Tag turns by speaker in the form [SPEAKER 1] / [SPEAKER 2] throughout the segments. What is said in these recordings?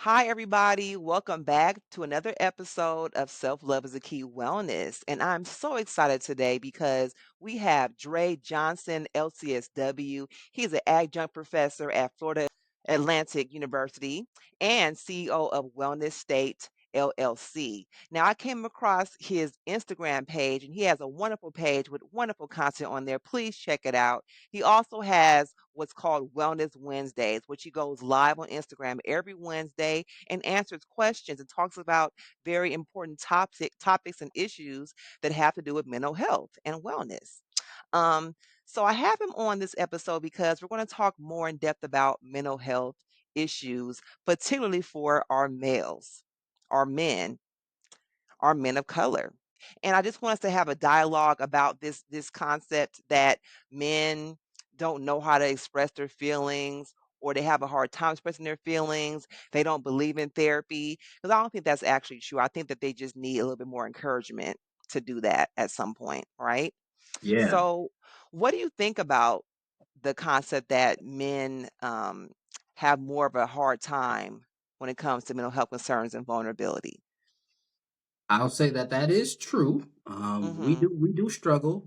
[SPEAKER 1] Hi, everybody. Welcome back to another episode of Self Love is a Key Wellness. And I'm so excited today because we have Dre Johnson, LCSW. He's an adjunct professor at Florida Atlantic University and CEO of Wellness State LLC. Now, I came across his Instagram page, and he has a wonderful page with wonderful content on there. Please check it out. He also has what's called Wellness Wednesdays, which he goes live on Instagram every Wednesday and answers questions and talks about very important topics and issues that have to do with mental health and wellness. Um, so I have him on this episode because we're going to talk more in depth about mental health issues, particularly for our males, our men, are men of color. And I just want us to have a dialogue about this concept that men don't know how to express their feelings or they have a hard time expressing their feelings. They don't believe in therapy because I don't think that's actually true. I think that they just need a little bit more encouragement to do that at some point, right?
[SPEAKER 2] Yeah,
[SPEAKER 1] So, what do you think about the concept that men have more of a hard time when it comes to mental health concerns and vulnerability?
[SPEAKER 2] I'll say that that is true. We
[SPEAKER 1] Mm-hmm.
[SPEAKER 2] do struggle.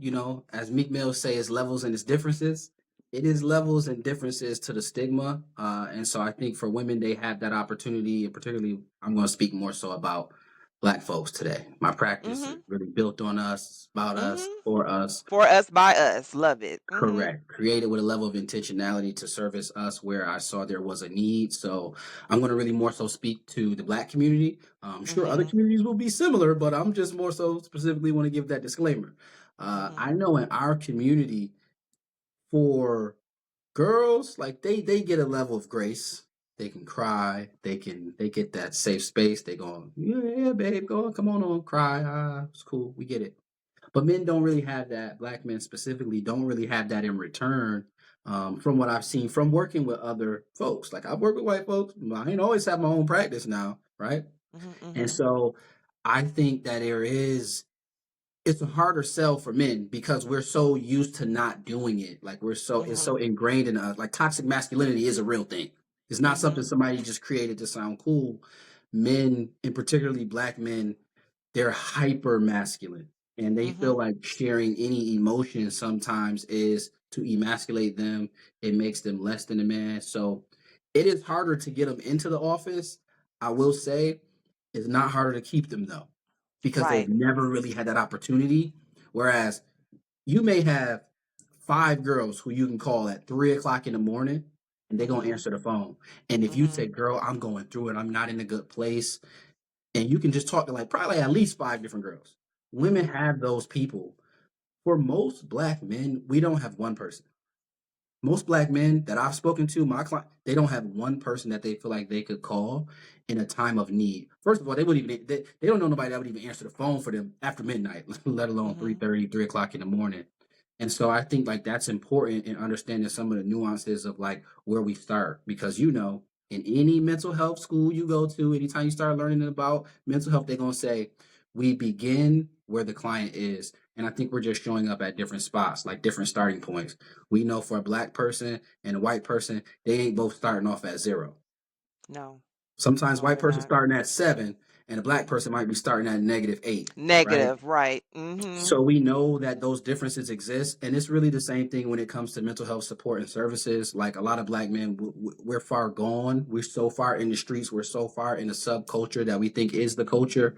[SPEAKER 2] As Meek Mill say, it's levels and it's differences. It is levels and differences to the stigma, and so I think for women they have that opportunity, and particularly I'm going to speak more so about Black folks today. My practice is
[SPEAKER 1] Mm-hmm.
[SPEAKER 2] really built on us, about us,
[SPEAKER 1] Mhm.
[SPEAKER 2] for us.
[SPEAKER 1] For us, by us. Love it. Mhm.
[SPEAKER 2] Correct. Created with a level of intentionality to service us where I saw there was a need. So I'm going to really more so speak to the Black community. I'm sure other
[SPEAKER 1] Mhm.
[SPEAKER 2] communities will be similar, but I'm just more so specifically want to give that disclaimer. I
[SPEAKER 1] Mhm.
[SPEAKER 2] know in our community, for girls, like they get a level of grace. They can cry. They get that safe space. They go, yeah, babe, go on, come on, cry. It's cool. We get it. But men don't really have that. Black men specifically don't really have that in return. From what I've seen from working with other folks, like I've worked with white folks, I ain't always have my own practice now, right?
[SPEAKER 1] Mhm.
[SPEAKER 2] And
[SPEAKER 1] Mhm.
[SPEAKER 2] so I think that it's a harder sell for men because we're so used to not doing it. Like it's so
[SPEAKER 1] Mhm.
[SPEAKER 2] ingrained in us. Like toxic masculinity is a real thing. It's not something
[SPEAKER 1] Mhm.
[SPEAKER 2] somebody just created to sound cool. Men, and particularly Black men, they're hyper masculine and they feel
[SPEAKER 1] Mhm.
[SPEAKER 2] like sharing any emotion sometimes is to emasculate them. It makes them less than a man. So it is harder to get them into the office. I will say it's not harder to keep them though, because they've
[SPEAKER 1] Right.
[SPEAKER 2] never really had that opportunity. Whereas you may have five girls who you can call at 3 o'clock in the morning and they're gonna
[SPEAKER 1] Mhm.
[SPEAKER 2] answer the phone. And if you say,
[SPEAKER 1] Mhm.
[SPEAKER 2] girl, I'm going through it, I'm not in a good place, and you can just talk to like probably at least five different girls. Women
[SPEAKER 1] Mhm.
[SPEAKER 2] have those people. For most Black men, we don't have one person. Most Black men that I've spoken to, my client, they don't have one person that they feel like they could call in a time of need. First of all, they wouldn't even they don't know nobody that would even answer the phone for them after midnight, let alone
[SPEAKER 1] Mhm.
[SPEAKER 2] 3:30, 3 o'clock in the morning. And so I think like that's important in understanding some of the nuances of like where we start, because in any mental health school you go to, anytime you start learning about mental health, they're gonna say we begin where the client is. And I think we're just showing up at different spots, like different starting points. We know for a Black person and a white person, they ain't both starting off at zero.
[SPEAKER 1] No.
[SPEAKER 2] Sometimes
[SPEAKER 1] No,
[SPEAKER 2] white
[SPEAKER 1] they're
[SPEAKER 2] person
[SPEAKER 1] not.
[SPEAKER 2] starting at 7 and a Black person might be starting at -8, right?
[SPEAKER 1] Negative, right. Mhm.
[SPEAKER 2] So we know that those differences exist, and it's really the same thing when it comes to mental health support and services. Like a lot of Black men, we're far gone. We're so far in the streets. We're so far in the subculture that we think is the culture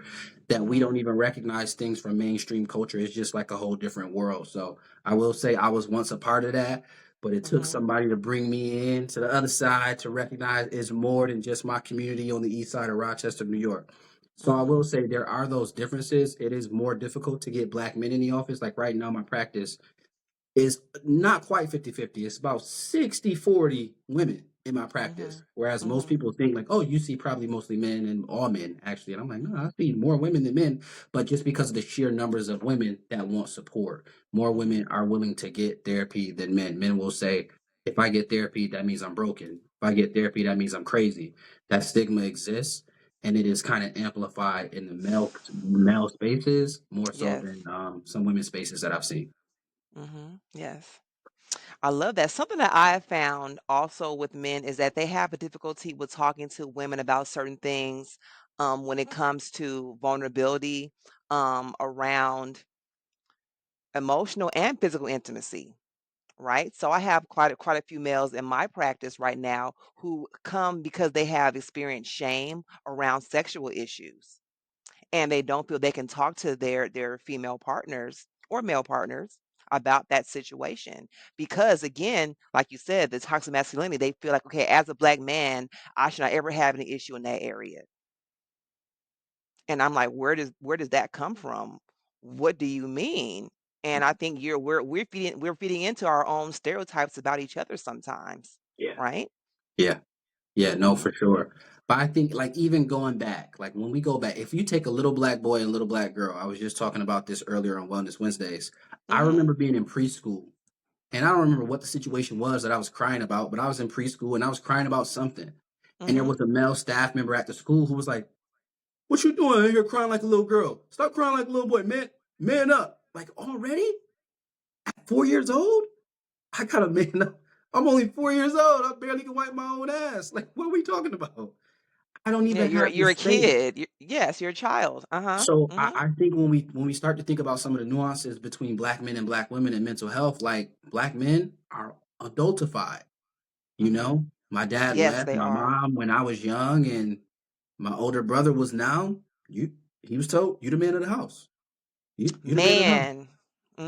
[SPEAKER 2] that we don't
[SPEAKER 1] Mhm.
[SPEAKER 2] even recognize things from mainstream culture. It's just like a whole different world. So I will say I was once a part of that, but it took
[SPEAKER 1] Mhm.
[SPEAKER 2] somebody to bring me in to the other side to recognize it's more than just my community on the east side of Rochester, New York. So I will
[SPEAKER 1] Mhm.
[SPEAKER 2] say there are those differences. It is more difficult to get Black men in the office. Like right now, my practice is not quite 50-50. It's about 60-40 women in my practice.
[SPEAKER 1] Mhm.
[SPEAKER 2] Whereas most
[SPEAKER 1] Mhm.
[SPEAKER 2] people think like, oh, you see probably mostly men and all men actually. And I'm like, no, I see more women than men. But just because of the sheer numbers of women that want support, more women
[SPEAKER 1] Mhm.
[SPEAKER 2] are willing to get therapy than men. Men will say, if I get therapy, that means I'm broken. If I get therapy, that means I'm crazy. That stigma exists. And it is kind of amplified in the male spaces more so
[SPEAKER 1] Yes.
[SPEAKER 2] than some women's spaces that I've seen.
[SPEAKER 1] Mhm. Yes. I love that. Something that I have found also with men is that they have a difficulty with talking to women about certain things when it comes to vulnerability around emotional and physical intimacy. Right? So I have quite a few males in my practice right now who come because they have experienced shame around sexual issues, and they don't feel they can talk to their female partners or male partners about that situation because again, like you said, the toxic masculinity, they feel like, okay, as a black man, I should not ever have any issue in that area. And I'm like, where does that come from? What do you mean? And I think we're feeding into our own stereotypes about each other sometimes,
[SPEAKER 2] Yeah.
[SPEAKER 1] right?
[SPEAKER 2] Yeah. Yeah, no,
[SPEAKER 1] Mhm.
[SPEAKER 2] for sure. But I think like even going back, like when we go back, if you take a little black boy and a little black girl, I was just talking about this earlier on Wellness Wednesdays. I
[SPEAKER 1] Mhm.
[SPEAKER 2] remember being in preschool, and I don't remember what the situation was that I was crying about, but I was in preschool and I was crying about something. And there
[SPEAKER 1] Mhm.
[SPEAKER 2] was a male staff member at the school who was like, "What you doing? You're crying like a little girl. Stop crying like a little boy, man. Man up." Like already at 4 years old, I gotta man up. I'm only 4 years old. I barely can wipe my own ass. Like, what are we talking about? I don't
[SPEAKER 1] Yeah,
[SPEAKER 2] even
[SPEAKER 1] you're
[SPEAKER 2] have the
[SPEAKER 1] you're a
[SPEAKER 2] space.
[SPEAKER 1] kid. Yes, you're a child. Uh-huh.
[SPEAKER 2] So I,
[SPEAKER 1] Mhm.
[SPEAKER 2] I think when we start to think about some of the nuances between black men and black women and mental health, like black men are adultified. You
[SPEAKER 1] Mhm.
[SPEAKER 2] know, my dad
[SPEAKER 1] Yes,
[SPEAKER 2] left
[SPEAKER 1] they
[SPEAKER 2] my
[SPEAKER 1] are.
[SPEAKER 2] mom when I was young, and my older brother was now you. He was told you the man of the house. You the man of the house.
[SPEAKER 1] Man.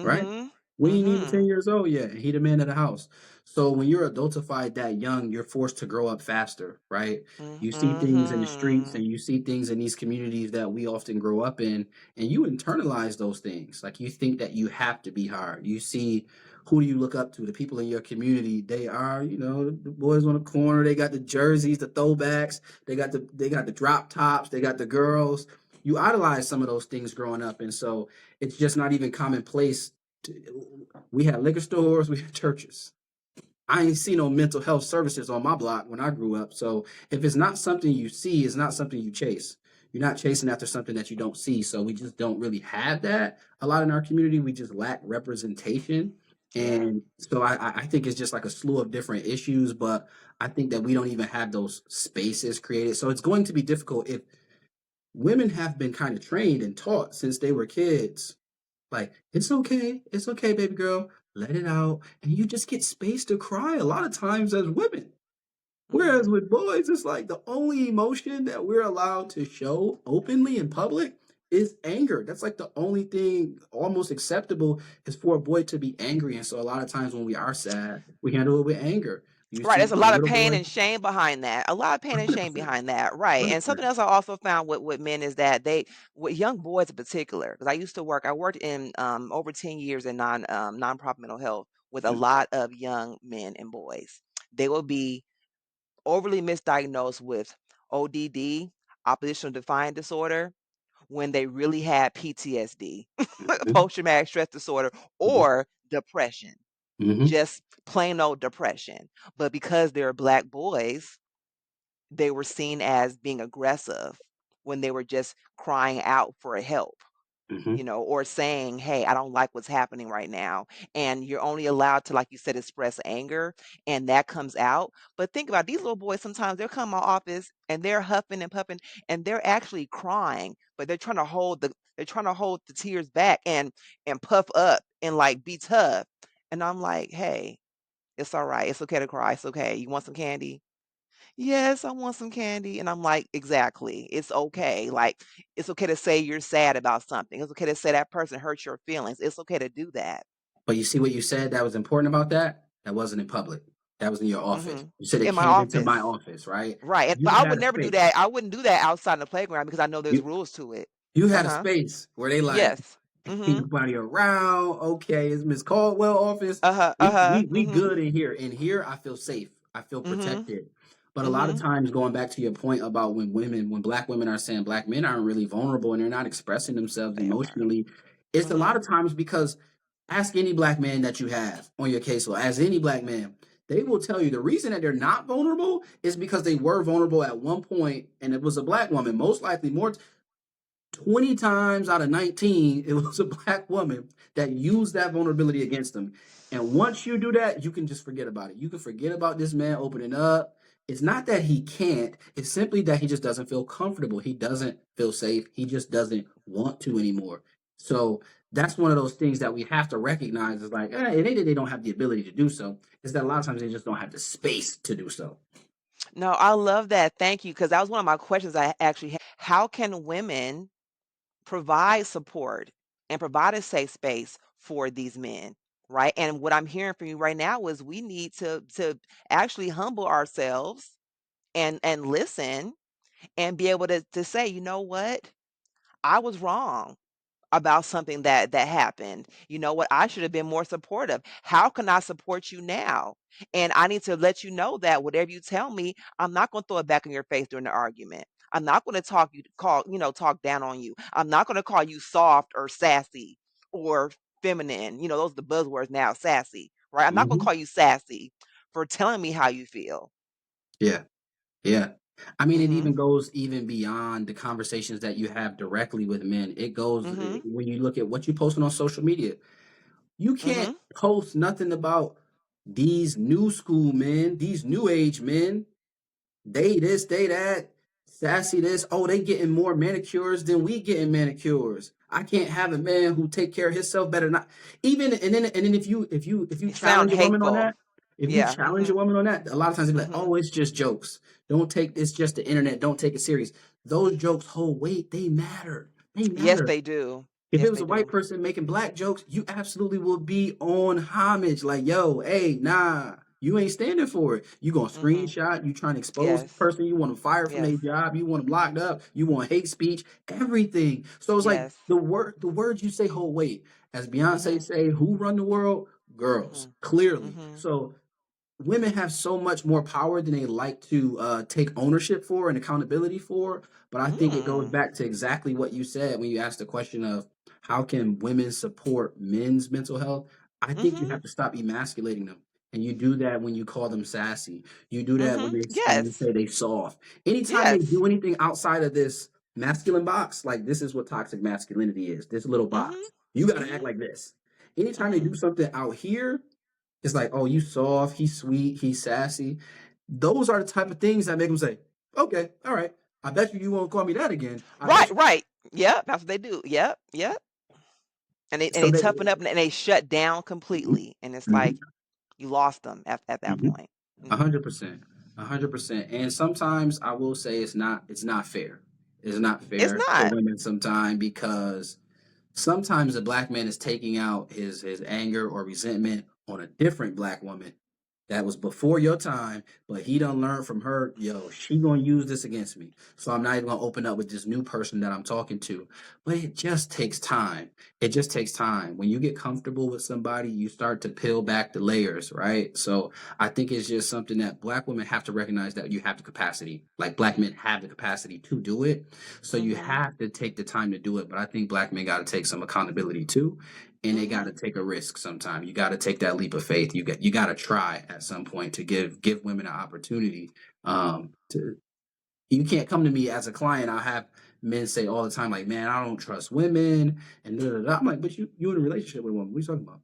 [SPEAKER 2] Right?
[SPEAKER 1] Mhm.
[SPEAKER 2] We ain't even 10
[SPEAKER 1] Mhm.
[SPEAKER 2] years old yet, and he the man of the house. So when you're adultified that young, you're forced to grow up faster, right? You see things in the streets and
[SPEAKER 1] Mhm.
[SPEAKER 2] you see things in these communities that we often grow up in, and you internalize those things. Like you think that you have to be hard. You see who do you look up to? The people in your community, they are, the boys on the corner, they got the jerseys, the throwbacks, they got the drop tops, they got the girls. You idolize some of those things growing up, and so it's just not even commonplace. We had liquor stores, we had churches. I ain't see no mental health services on my block when I grew up. So if it's not something you see, it's not something you chase. You're not chasing after something that you don't see. So we just don't really have that a lot in our community. We just lack representation.
[SPEAKER 1] Yeah.
[SPEAKER 2] And so I think it's just like a slew of different issues, but I think that we don't even have those spaces created. So it's going to be difficult if women have been kind of trained and taught since they were kids like, it's okay, baby girl, let it out. And you just get space to cry a lot of times as women. Whereas
[SPEAKER 1] Mhm.
[SPEAKER 2] with boys, it's like the only emotion that we're allowed to show openly in public is anger. That's like the only thing almost acceptable is for a boy to be angry. And so a lot of times when we are sad, we handle it with anger. You
[SPEAKER 1] Right,
[SPEAKER 2] see
[SPEAKER 1] there's a
[SPEAKER 2] a
[SPEAKER 1] lot of
[SPEAKER 2] little
[SPEAKER 1] pain
[SPEAKER 2] boy,
[SPEAKER 1] and shame behind that. A lot of pain and shame
[SPEAKER 2] 100%,
[SPEAKER 1] behind that, right, and something
[SPEAKER 2] 100%.
[SPEAKER 1] else I also found with men is that they with young boys in particular, because I worked in, over 10 years in nonprofit mental health with a lot of young men and boys. They will be overly misdiagnosed with ODD, oppositional defiant disorder, when they really had PTSD,
[SPEAKER 2] Mhm,
[SPEAKER 1] post-traumatic stress disorder,
[SPEAKER 2] mhm,
[SPEAKER 1] or depression,
[SPEAKER 2] mhm,
[SPEAKER 1] just plain old depression. But because they're black boys, they were seen as being aggressive when they were just crying out for help,
[SPEAKER 2] mhm.
[SPEAKER 1] or saying, "Hey, I don't like what's happening right now." And you're only allowed to, like you said, express anger, and that comes out. But think about these little boys, sometimes they'll come to my office and they're huffing and puffing and they're actually crying, but they're trying to hold the tears back and puff up and like be tough. And I'm like, "Hey, it's all right. It's okay to cry. It's okay. You want some candy?" "Yes, I want some candy." And I'm like, "Exactly. It's okay. Like, it's okay to say you're sad about something. It's okay to say that person hurt your feelings. It's okay to do that."
[SPEAKER 2] But you see what you said that was important about that? That wasn't in public. That was in your office.
[SPEAKER 1] Mhm.
[SPEAKER 2] You said it
[SPEAKER 1] In my
[SPEAKER 2] came into my
[SPEAKER 1] office.
[SPEAKER 2] office, right?
[SPEAKER 1] Right, but
[SPEAKER 2] You
[SPEAKER 1] I
[SPEAKER 2] had
[SPEAKER 1] would
[SPEAKER 2] a
[SPEAKER 1] never do
[SPEAKER 2] space.
[SPEAKER 1] that. I wouldn't do that outside in the playground because I know there's
[SPEAKER 2] You
[SPEAKER 1] rules to it.
[SPEAKER 2] you had a
[SPEAKER 1] Uh-huh.
[SPEAKER 2] space where they like,
[SPEAKER 1] Yes.
[SPEAKER 2] ain't
[SPEAKER 1] Mhm.
[SPEAKER 2] nobody around. Okay, it's Miss Caldwell office.
[SPEAKER 1] Uh-huh,
[SPEAKER 2] We
[SPEAKER 1] uh-huh.
[SPEAKER 2] we we
[SPEAKER 1] Mhm.
[SPEAKER 2] good in here. In here, I feel safe. I feel
[SPEAKER 1] Mhm.
[SPEAKER 2] protected. But a lot of
[SPEAKER 1] Mhm.
[SPEAKER 2] times, going back to your point about when black women are saying black men aren't really vulnerable and they're not expressing themselves
[SPEAKER 1] They are.
[SPEAKER 2] emotionally, it's a lot
[SPEAKER 1] Mhm.
[SPEAKER 2] of times because ask any black man that you have on your caseload, as any black man, they will tell you the reason that they're not vulnerable is because they were vulnerable at one point and it was a black woman. Most likely, more 20 times out of 19, it was a black woman that used that vulnerability against them. And once you do that, you can just forget about it. You can forget about this man opening up. It's not that he can't, it's simply that he just doesn't feel comfortable. He doesn't feel safe. He just doesn't want to anymore. So that's one of those things that we have to recognize is like, it ain't that they don't have the ability to do so. It's that a lot of times they just don't have the space to do so.
[SPEAKER 1] No, I love that. Thank you, because that was one of my questions I actually had. How can women provide support and provide a safe space for these men? Right. And what I'm hearing from you right now is we need to actually humble ourselves and listen and be able to say, you know what? I was wrong about something that happened. You know what? I should have been more supportive. How can I support you now? And I need to let you know that whatever you tell me, I'm not going to throw it back in your face during the argument. I'm not going to talk down on you. I'm not going to call you soft or sassy or feminine. Those are the buzzwords now, sassy, right? I'm not going to
[SPEAKER 2] Hmm.
[SPEAKER 1] call you sassy for telling me how you feel.
[SPEAKER 2] Yeah. Yeah. I mean, it
[SPEAKER 1] Mhm.
[SPEAKER 2] even goes even beyond the conversations that you have directly with men. It goes
[SPEAKER 1] Mhm.
[SPEAKER 2] when you look at what you posting on social media. You can't
[SPEAKER 1] Mhm.
[SPEAKER 2] post nothing about these new school men, these new age men. They this, they that, sassy this. Oh, they getting more manicures than we getting manicures. I can't have a man who take care of himself better. Not even and then if you
[SPEAKER 1] It sound
[SPEAKER 2] challenge a woman on
[SPEAKER 1] hateful.
[SPEAKER 2] that, if you
[SPEAKER 1] Yeah.
[SPEAKER 2] challenge a
[SPEAKER 1] Mhm.
[SPEAKER 2] woman on that, a lot of times they be like,
[SPEAKER 1] Mhm.
[SPEAKER 2] oh, it's just jokes. Don't take it's just the internet. Don't take it serious. Those jokes hold weight. They matter. They
[SPEAKER 1] Yes,
[SPEAKER 2] matter.
[SPEAKER 1] they do.
[SPEAKER 2] If it
[SPEAKER 1] Yes,
[SPEAKER 2] was
[SPEAKER 1] they
[SPEAKER 2] a white
[SPEAKER 1] do.
[SPEAKER 2] person making black jokes, you absolutely will be on homage. Like, yo, hey, nah, you ain't standing for it. You gonna
[SPEAKER 1] Mhm.
[SPEAKER 2] screenshot, you trying to expose the
[SPEAKER 1] Yes.
[SPEAKER 2] person, you want them fired from
[SPEAKER 1] Yes.
[SPEAKER 2] their job, you want them locked up, you want hate speech, everything. So it's like
[SPEAKER 1] Yes.
[SPEAKER 2] the words you say hold weight. As Beyonce
[SPEAKER 1] Mhm.
[SPEAKER 2] say, who run the world? Girls,
[SPEAKER 1] Mhm.
[SPEAKER 2] clearly.
[SPEAKER 1] Mhm.
[SPEAKER 2] So women have so much more power than they like to take ownership for and accountability for. But I think it goes
[SPEAKER 1] Mm.
[SPEAKER 2] back to exactly what you said when you asked the question of how can women support men's mental health. I think you
[SPEAKER 1] Mhm.
[SPEAKER 2] have to stop emasculating them. And you do that when you call them sassy. You do that when
[SPEAKER 1] Mhm.
[SPEAKER 2] they
[SPEAKER 1] Yes.
[SPEAKER 2] say they soft. Anytime they
[SPEAKER 1] Yes.
[SPEAKER 2] do anything outside of this masculine box, like this is what toxic masculinity is, this little
[SPEAKER 1] Mhm.
[SPEAKER 2] box. You got to act
[SPEAKER 1] Mhm.
[SPEAKER 2] like this. Anytime they do
[SPEAKER 1] Mhm.
[SPEAKER 2] something out here, it's like, oh, you soft, he's sweet, he's sassy. Those are the type of things that make them say, okay, all right. I bet you won't call me that again. I
[SPEAKER 1] Right,
[SPEAKER 2] bet you.
[SPEAKER 1] right. Yep, that's what they do. Yep, yep. And they
[SPEAKER 2] So they,
[SPEAKER 1] toughen up and they shut down
[SPEAKER 2] mhm,
[SPEAKER 1] completely, and it's like
[SPEAKER 2] mhm,
[SPEAKER 1] you lost them at that
[SPEAKER 2] mhm.
[SPEAKER 1] point. Mhm.
[SPEAKER 2] 100%, 100%. And sometimes I will say it's not fair. It's not
[SPEAKER 1] It's
[SPEAKER 2] fair for
[SPEAKER 1] not.
[SPEAKER 2] women sometimes because sometimes a black man is taking out his anger or resentment on a different black woman that was before your time, but he done learned from her, yo, she gonna use this against me. So I'm not even gonna open up with this new person that I'm talking to. But it just takes time. It just takes time. When you get comfortable with somebody, you start to peel back the layers, right? So I think it's just something that black women have to recognize that you have the capacity. Like black men have the capacity to do it. So you
[SPEAKER 1] Mhm.
[SPEAKER 2] have to take the time to do it. But I think black men gotta take some accountability too, and they got to
[SPEAKER 1] Mhm.
[SPEAKER 2] take a risk sometime. You got to take that leap of faith. You got to try at some point to give women an opportunity. To You can't come to me as a client. I have men say all the time, like, "Man, I don't trust women," and da, da, da. I'm like, "But you in a relationship with a woman? What are you talking about?"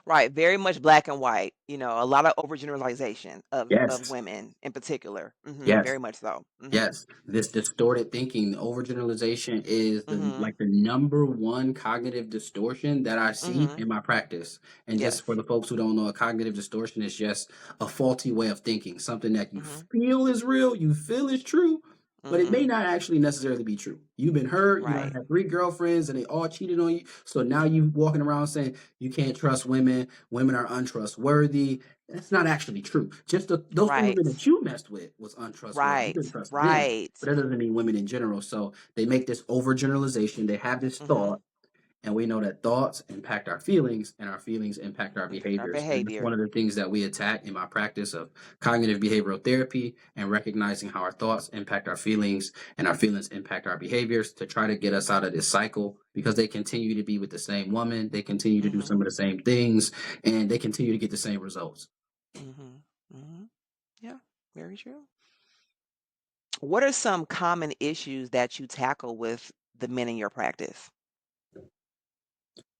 [SPEAKER 1] Right, very much black and white, a lot of overgeneralization of
[SPEAKER 2] Yes,
[SPEAKER 1] women in particular. Mhm,
[SPEAKER 2] yes.
[SPEAKER 1] very much so. Mhm.
[SPEAKER 2] Yes, this distorted thinking, overgeneralization is the
[SPEAKER 1] Mhm.
[SPEAKER 2] like the number one cognitive distortion that I see
[SPEAKER 1] Mhm.
[SPEAKER 2] in my practice. And just for
[SPEAKER 1] Yes.
[SPEAKER 2] the folks who don't know, a cognitive distortion is just a faulty way of thinking, something that you
[SPEAKER 1] Mhm.
[SPEAKER 2] feel is real, you feel is true, but it may
[SPEAKER 1] Mhm.
[SPEAKER 2] not actually necessarily be true. You've been hurt, you might
[SPEAKER 1] Right.
[SPEAKER 2] have three girlfriends and they all cheated on you. So now you walking around saying you can't trust women, women are untrustworthy. That's not actually true. Just those three women
[SPEAKER 1] Right.
[SPEAKER 2] that you messed with was untrustworthy. You
[SPEAKER 1] Right.
[SPEAKER 2] didn't trust them,
[SPEAKER 1] Right.
[SPEAKER 2] but that doesn't mean women in general. So they make this overgeneralization. They have this
[SPEAKER 1] Mhm.
[SPEAKER 2] thought, and we know that thoughts impact our feelings, and our feelings impact our
[SPEAKER 1] Impact our
[SPEAKER 2] behaviors. And that's one
[SPEAKER 1] behavior.
[SPEAKER 2] of the things that we attack in my practice of cognitive behavioral therapy and recognizing how our thoughts impact our feelings and our feelings impact our behaviors to try to get us out of this cycle because they continue to be with the same woman, they continue to do
[SPEAKER 1] Mhm.
[SPEAKER 2] some of the same things, and they continue to get the same results.
[SPEAKER 1] Mhm. Mhm. Yeah, very true. What are some common issues that you tackle with the men in your practice?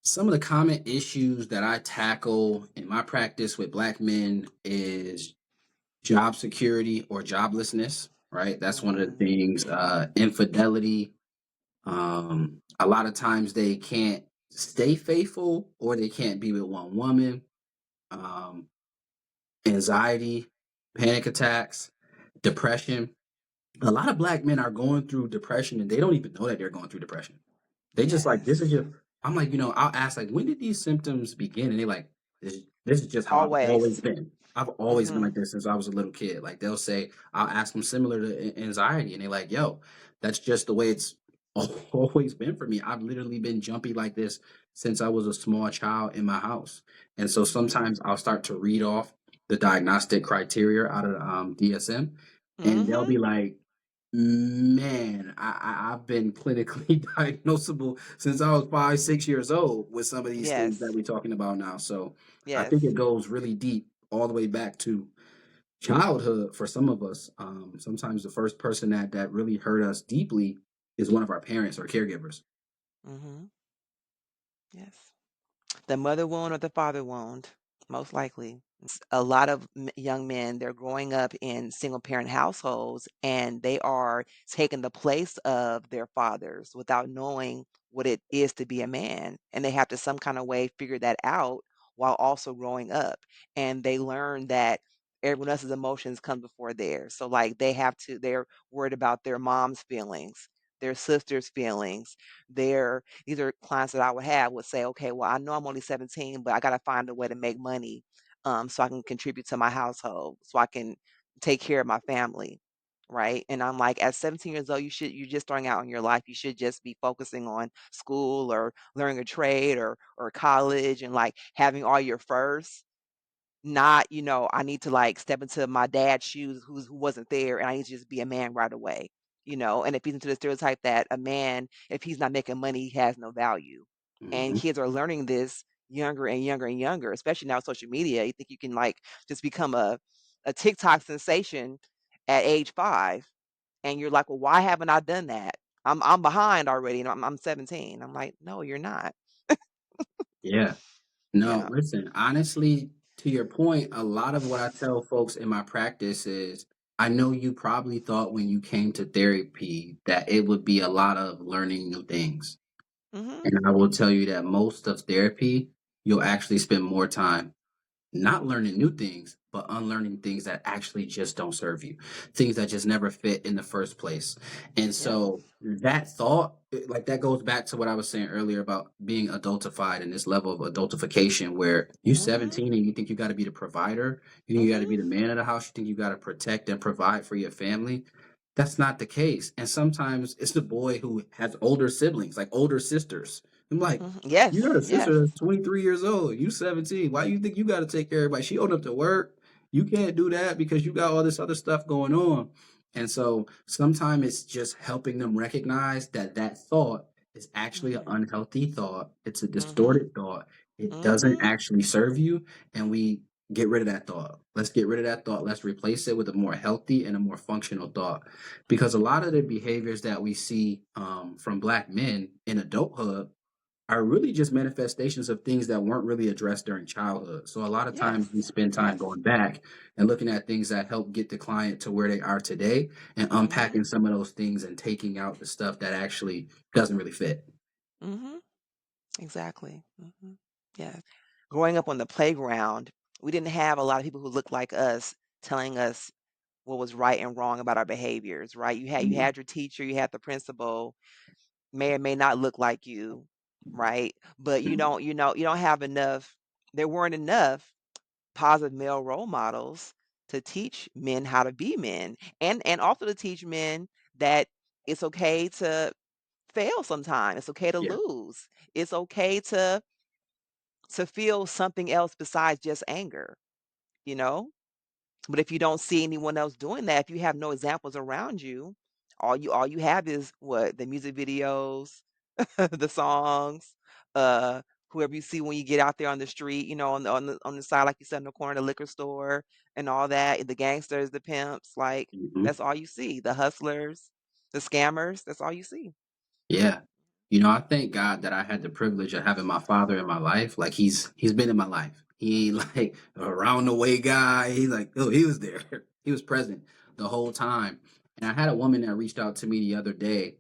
[SPEAKER 2] Some of the common issues that I tackle in my practice with black men is job security or joblessness, right? That's one of the
[SPEAKER 1] Mm,
[SPEAKER 2] things. Infidelity. A lot of times they can't stay faithful or they can't be with one woman. Um, Anxiety, panic attacks, depression. A lot of black men are going through depression and they don't even know that they're going through depression. They just like, this is
[SPEAKER 1] yes.
[SPEAKER 2] just I'm like, I'll ask like, when did these symptoms begin? And they like, this is just how I've always
[SPEAKER 1] Always.
[SPEAKER 2] been. I've always been like
[SPEAKER 1] Mhm.
[SPEAKER 2] this since I was a little kid. Like they'll say, I'll ask them similar to anxiety, and they're like, yo, that's just the way it's always been for me. I've literally been jumpy like this since I was a small child in my house. And so
[SPEAKER 1] Mhm.
[SPEAKER 2] sometimes I'll start to read off the diagnostic criteria out of DSM, and they'll
[SPEAKER 1] Mhm.
[SPEAKER 2] be like, man, I've been clinically diagnosable since I was 5, 6 years old with some of these things that
[SPEAKER 1] Yes.
[SPEAKER 2] we're talking about now. So I think
[SPEAKER 1] Yes.
[SPEAKER 2] it goes really deep, all the way back to childhood for some of us. Sometimes the first person that really hurt us deeply is one of our parents or caregivers.
[SPEAKER 1] Mhm. Yes. The mother wound or the father wound, most likely. A lot of young men, they're growing up in single parent households and they are taking the place of their fathers without knowing what it is to be a man. And they have to some kind of way figure that out while also growing up. And they learn that everyone else's emotions come before theirs. So like they're worried about their mom's feelings, their sister's feelings, these are clients that I would have would say, okay, well, I know I'm only 17, but I got to find a way to make money so I can contribute to my household, so I can take care of my family, right? And I'm like, at 17 years old, you're just starting out in your life. You should just be focusing on school or learning a trade or college and like having all your first. Not, I need to like step into my dad's shoes who wasn't there and I need to just be a man right away. And it feeds into the stereotype that a man, if he's not making money, he has no value. And
[SPEAKER 2] Hmm.
[SPEAKER 1] kids are learning this younger and younger and younger, especially now with social media. You think you can like just become a TikTok sensation at age 5. And you're like, well, why haven't I done that? I'm behind already. I'm 17. I'm like, no, you're not.
[SPEAKER 2] Yeah. No,
[SPEAKER 1] Yeah.
[SPEAKER 2] listen, honestly, to your point, a lot of what I tell folks in my practice is I know you probably thought when you came to therapy that it would be a lot of learning new things.
[SPEAKER 1] Mhm.
[SPEAKER 2] And I will tell you that most of therapy, you'll actually spend more time not learning new things, but unlearning things that actually just don't serve you, things that just never fit in the first place. And
[SPEAKER 1] Yep.
[SPEAKER 2] so that thought, like that goes back to what I was saying earlier about being adultified and this level of adultification where you
[SPEAKER 1] Mhm.
[SPEAKER 2] 17 and you think you got to be the provider, you think you got to
[SPEAKER 1] Mhm.
[SPEAKER 2] be the man of the house, you think you got to protect and provide for your family. That's not the case. And sometimes it's the boy who has older siblings, like older sisters. I'm like,
[SPEAKER 1] Mhm.
[SPEAKER 2] you got
[SPEAKER 1] Yes.
[SPEAKER 2] a sister
[SPEAKER 1] Yes.
[SPEAKER 2] that's 23 years old. You 17. Why you think you got to take care of everybody? She old enough to work. You can't do that because you got all this other stuff going on. And so sometimes it's just helping them recognize that that thought is actually an
[SPEAKER 1] Mhm.
[SPEAKER 2] unhealthy thought. It's a
[SPEAKER 1] Mhm.
[SPEAKER 2] distorted thought. It doesn't
[SPEAKER 1] Mhm.
[SPEAKER 2] actually serve you. And we get rid of that thought. Let's get rid of that thought. Let's replace it with a more healthy and a more functional thought. Because a lot of the behaviors that we see from Black men in adulthood are really just manifestations of things that weren't really addressed during childhood. So a lot of times we
[SPEAKER 1] Yes.
[SPEAKER 2] spend time
[SPEAKER 1] Yes.
[SPEAKER 2] going back and looking at things that help get the client to where they are today and
[SPEAKER 1] Mhm.
[SPEAKER 2] unpacking some of those things and taking out the stuff that actually doesn't really fit.
[SPEAKER 1] Mhm. Exactly. Mhm. Yes. Growing up on the playground, we didn't have a lot of people who looked like us telling us what was right and wrong about our behaviors, right? You
[SPEAKER 2] Mhm.
[SPEAKER 1] had your teacher, you had the principal, may or may not look like you, right? But
[SPEAKER 2] Mhm.
[SPEAKER 1] you don't have enough there weren't enough positive male role models to teach men how to be men and also to teach men that it's okay to fail sometime. It's okay to
[SPEAKER 2] Yeah.
[SPEAKER 1] lose. It's okay to feel something else besides just anger, you know? But if you don't see anyone else doing that, if you have no examples around you, all you have is what? The music videos, the songs, uh, whoever you see when you get out there on the street, on the side, like you said, in the corner of the liquor store and all that, the gangsters, the pimps, like
[SPEAKER 2] Mhm.
[SPEAKER 1] that's all you see. The hustlers, the scammers, that's all you see.
[SPEAKER 2] Yeah. I thank God that I had the privilege of having my father in my life. Like he's been in my life. He ain't like around the way guy. He's like, oh, he was there. He was present the whole time. And I had a woman that reached out to me the other day,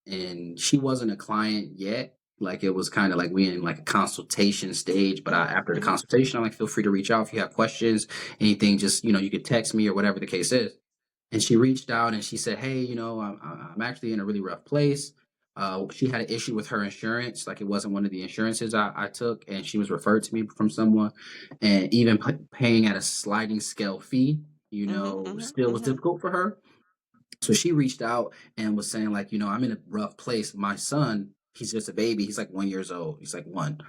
[SPEAKER 2] and she wasn't a client yet. Like it was kind of like we in like a consultation stage. But after the
[SPEAKER 1] Mhm.
[SPEAKER 2] consultation, I'm like, feel free to reach out if you have questions, anything. Just you could text me or whatever the case is. And she reached out and she said, "Hey, I'm actually in a really rough place." She had an issue with her insurance, like it wasn't one of the insurances I took, and she was referred to me from someone, and even paying at a sliding scale fee,
[SPEAKER 1] Mhm. Mhm.
[SPEAKER 2] still was
[SPEAKER 1] Mhm.
[SPEAKER 2] difficult for her. So she reached out and was saying, like, I'm in a rough place. My son, he's just a baby. He's like 1 years old. He's like one.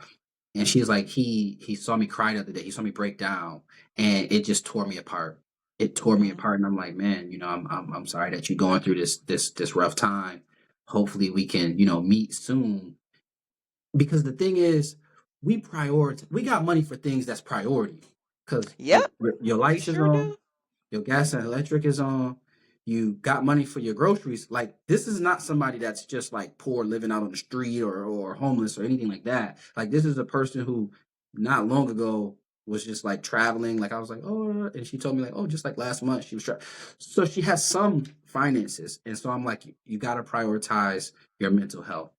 [SPEAKER 2] And she's like, he saw me cry the other day. He saw me break down, and it just tore me apart. It tore me
[SPEAKER 1] Mhm.
[SPEAKER 2] apart, and I'm like, man, I'm sorry that you're going through this rough time. Hopefully, we can meet soon. Because the thing is, we got money for things that's priority. Because
[SPEAKER 1] Yep,
[SPEAKER 2] your
[SPEAKER 1] we
[SPEAKER 2] lights is
[SPEAKER 1] sure
[SPEAKER 2] on,
[SPEAKER 1] do.
[SPEAKER 2] your gas and electric is on. You got money for your groceries. Like this is not somebody that's just like poor living out on the street or homeless or anything like that. Like this is a person who not long ago was just like traveling. Like I was like, oh, and she told me like, oh, just like last month she was so she has some finances. And so I'm like, you got to prioritize your mental health.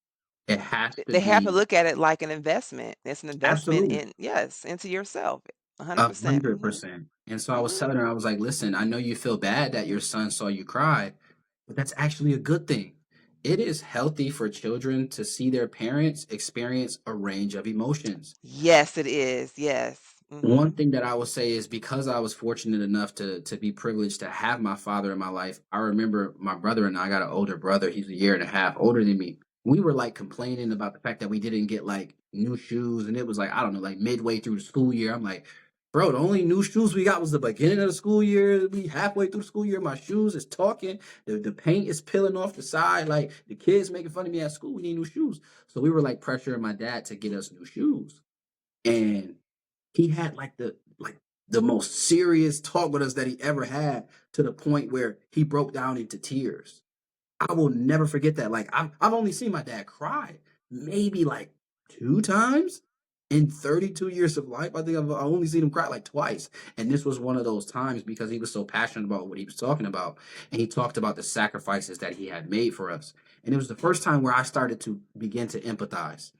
[SPEAKER 2] It has to
[SPEAKER 1] They have to
[SPEAKER 2] be
[SPEAKER 1] look at it like an investment. It's an investment
[SPEAKER 2] absolutely.
[SPEAKER 1] in yes, into yourself.
[SPEAKER 2] A
[SPEAKER 1] 100%. Mhm.
[SPEAKER 2] 100%. And so I was
[SPEAKER 1] Mhm.
[SPEAKER 2] telling her, I was like, listen, I know you feel bad that your son saw you cry, but that's actually a good thing. It is healthy for children to see their parents experience a range of emotions.
[SPEAKER 1] Yes, it is. Yes.
[SPEAKER 2] One
[SPEAKER 1] Mhm.
[SPEAKER 2] thing that I will say is because I was fortunate enough to be privileged to have my father in my life, I remember my brother and I got an older brother. He's a year and a half older than me. We were like complaining about the fact that we didn't get like new shoes, and it was like I don't know, like midway through the school year. I'm like, bro, the only new shoes we got was the beginning of the school year. We halfway through the school year, my shoes is talking. The paint is peeling off the side. Like the kids making fun of me at school. We need new shoes, so we were like pressuring my dad to get us new shoes, and he had like the most serious talk with us that he ever had to the point where he broke down into tears. I will never forget that. Like I've only seen my dad cry maybe like two times in 32 years of life. I think I only seen him cry like twice, and this was one of those times because he was so passionate about what he was talking about, and he talked about the sacrifices that he had made for us. And it was the first time where I started to begin to empathize.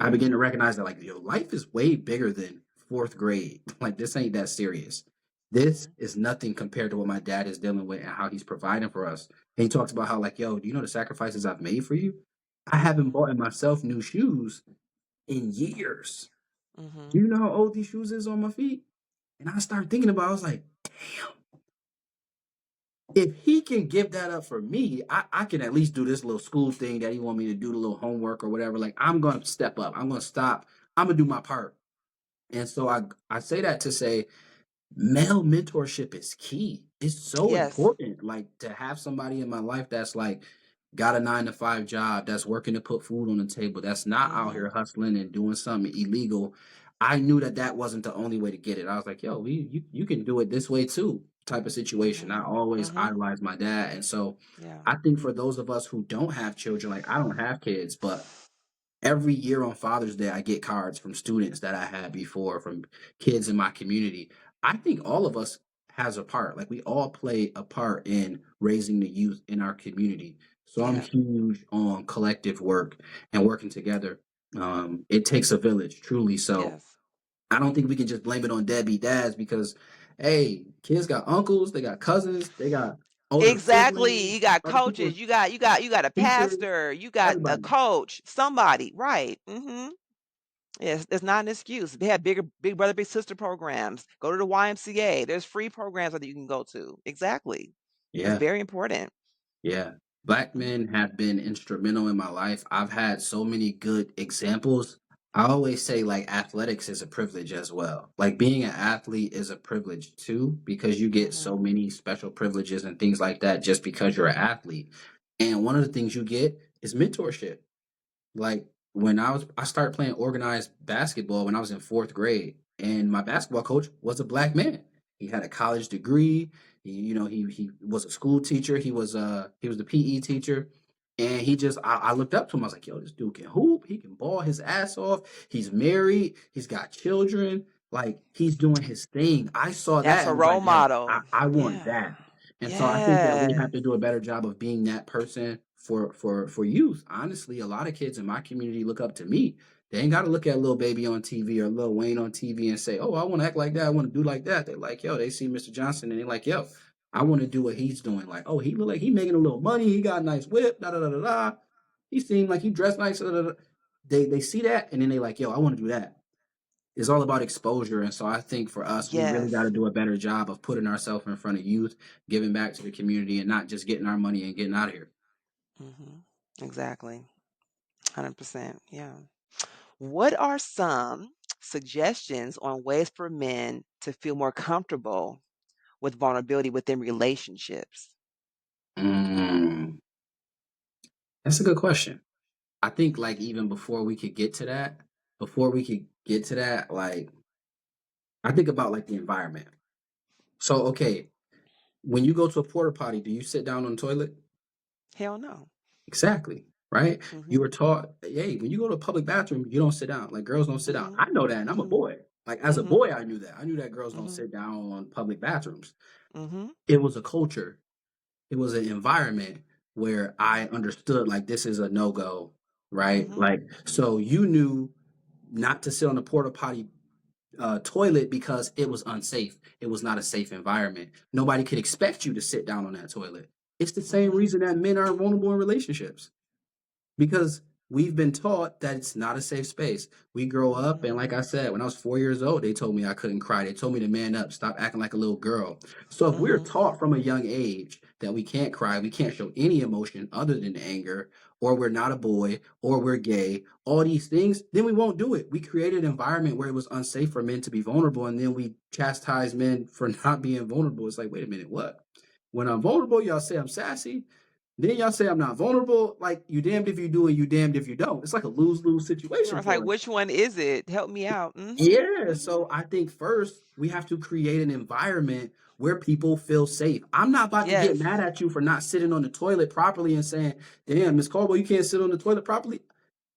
[SPEAKER 2] I began to
[SPEAKER 1] Mhm.
[SPEAKER 2] recognize that like your life is way bigger than fourth grade. Like this ain't that serious. This
[SPEAKER 1] Mhm.
[SPEAKER 2] is nothing compared to what my dad is dealing with and how he's providing for us. And he talks about how like, yo, do you know the sacrifices I've made for you? I haven't
[SPEAKER 1] Mhm.
[SPEAKER 2] bought myself new shoes in years. Do
[SPEAKER 1] Mhm.
[SPEAKER 2] you know how old these shoes is on my feet? And I started thinking about, I was like, if he can give that up for me, I can at least do this little school thing that he want me to do, the little homework or whatever. Like I'm gonna step up. I'm gonna stop. I'm gonna do my part. And so I say that to say male mentorship is key. It's so
[SPEAKER 1] Yes.
[SPEAKER 2] important, like to have somebody in my life that's like got a 9 to 5 job, that's working to put food on the table, that's not out
[SPEAKER 1] Mhm.
[SPEAKER 2] here hustling and doing something illegal. I knew that that wasn't the only way to get it. I was like, yo, you can do it this way too, type of situation. I
[SPEAKER 1] Mhm.
[SPEAKER 2] always
[SPEAKER 1] Mhm.
[SPEAKER 2] idolized my dad, and so
[SPEAKER 1] Yeah.
[SPEAKER 2] I think for those of us who don't have children, like I don't have kids, but every year on Father's Day, I get cards from students that I had before, from kids in my community. I think all of us has a part. Like we all play a part in raising the youth in our community. So I'm
[SPEAKER 1] Yeah.
[SPEAKER 2] huge on collective work and working together. It takes a village, truly. So
[SPEAKER 1] Yes.
[SPEAKER 2] I don't think we can just blame it on deadbeat dads because, hey, kids got uncles, they got cousins, they got older
[SPEAKER 1] Exactly.
[SPEAKER 2] siblings,
[SPEAKER 1] You got
[SPEAKER 2] other people,
[SPEAKER 1] coaches, you got a
[SPEAKER 2] teachers,
[SPEAKER 1] pastor, you got a
[SPEAKER 2] everybody.
[SPEAKER 1] coach, somebody, right. Mhm. Yes, it's not an excuse. They have big brother, big sister programs. Go to the YMCA. There's free programs that you can go to. Exactly. It's
[SPEAKER 2] Yeah.
[SPEAKER 1] very important.
[SPEAKER 2] Yeah. Black
[SPEAKER 1] Mhm.
[SPEAKER 2] men have been instrumental in my life. I've had so many good examples. I always say like athletics is a privilege as well. Like being an athlete is a privilege too, because you get so
[SPEAKER 1] Mhm.
[SPEAKER 2] many special privileges and things like that just because you're an athlete. And one of the things you get is mentorship. Like when I started playing organized basketball when I was in fourth grade, and my basketball coach was a black man. He had a college degree. He was a school teacher. He was the PE teacher, And I looked up to him. I was like, yo, this dude can hoop. He can ball his ass off. He's married. He's got children. Like, he's doing his thing. I saw
[SPEAKER 1] That's
[SPEAKER 2] that
[SPEAKER 1] a
[SPEAKER 2] and was like,
[SPEAKER 1] role
[SPEAKER 2] yo,
[SPEAKER 1] model.
[SPEAKER 2] I want
[SPEAKER 1] Yeah.
[SPEAKER 2] that. And so I think that we
[SPEAKER 1] Yes.
[SPEAKER 2] have to do a better job of being that person for youth. Honestly, a lot of kids in my community look up to me. They ain't got to look at Lil Baby on TV or Lil Wayne on TV and say, oh, I want to act like that. I want to do like that. They like, yo, they see Mr. Johnson and they like, yo, I want to do what he's doing. Like, oh, he look like he making a little money. He got a nice whip. Da da da da da. He seemed like he dressed nice. Da, da, da. They see that and then they like, yo, I want to do that. It's all about exposure. And so I think for us, we really got
[SPEAKER 1] Yes.
[SPEAKER 2] to do a better job of putting ourselves in front of youth, giving back to the community, and not just getting our money and getting out of here.
[SPEAKER 1] Exactly. 100%. Yeah. What are some suggestions on ways for men to feel more comfortable with vulnerability within relationships?
[SPEAKER 2] Mm, that's a good question. I think like even before we could get to that, like I think about like the environment. So okay, when you go to a porta potty, do you sit down on the toilet?
[SPEAKER 1] Hell no.
[SPEAKER 2] Exactly. Right? You
[SPEAKER 1] Mhm.
[SPEAKER 2] were taught, hey, when you go to a public bathroom, you don't sit down. Like girls don't sit down.
[SPEAKER 1] Mhm.
[SPEAKER 2] I know that, and I'm a
[SPEAKER 1] Mhm.
[SPEAKER 2] boy. Like as a
[SPEAKER 1] Mhm.
[SPEAKER 2] boy, I knew that. I knew that girls don't
[SPEAKER 1] Mhm.
[SPEAKER 2] sit down on public bathrooms.
[SPEAKER 1] Mhm.
[SPEAKER 2] It was a culture. It was an environment where I understood like this is a no-go, right?
[SPEAKER 1] Mhm.
[SPEAKER 2] Like so you knew not to sit on the porta potty toilet because it was unsafe. It was not a safe environment. Nobody could expect you to sit down on that toilet. It's the same
[SPEAKER 1] Mhm.
[SPEAKER 2] reason that men are vulnerable in relationships because we've been taught that it's not a safe space. We grow up,
[SPEAKER 1] Mhm.
[SPEAKER 2] and like I said, when I was 4 years old, they told me I couldn't cry. They told me to man up, stop acting like a little girl. So if we're
[SPEAKER 1] Mhm.
[SPEAKER 2] taught from a young age that we can't cry, we can't show any emotion other than anger, or we're not a boy, or we're gay, all these things, then we won't do it. We created an environment where it was unsafe for men to be vulnerable, and then we chastise men for not being vulnerable. It's like, wait a minute, what? When I'm vulnerable, y'all say I'm sassy. Then y'all say I'm not vulnerable. Like you damned if you do and you damned if you don't. It's like a lose-lose situation
[SPEAKER 1] It's like,
[SPEAKER 2] for us.
[SPEAKER 1] which one is it? Help me out. Mhm.
[SPEAKER 2] Yeah.
[SPEAKER 1] Mhm.
[SPEAKER 2] So I think first we have to create an environment where people feel safe. I'm not about to get
[SPEAKER 1] Yes.
[SPEAKER 2] mad at you for not sitting on the toilet properly and saying, damn, Miss Caldwell, you can't sit on the toilet properly.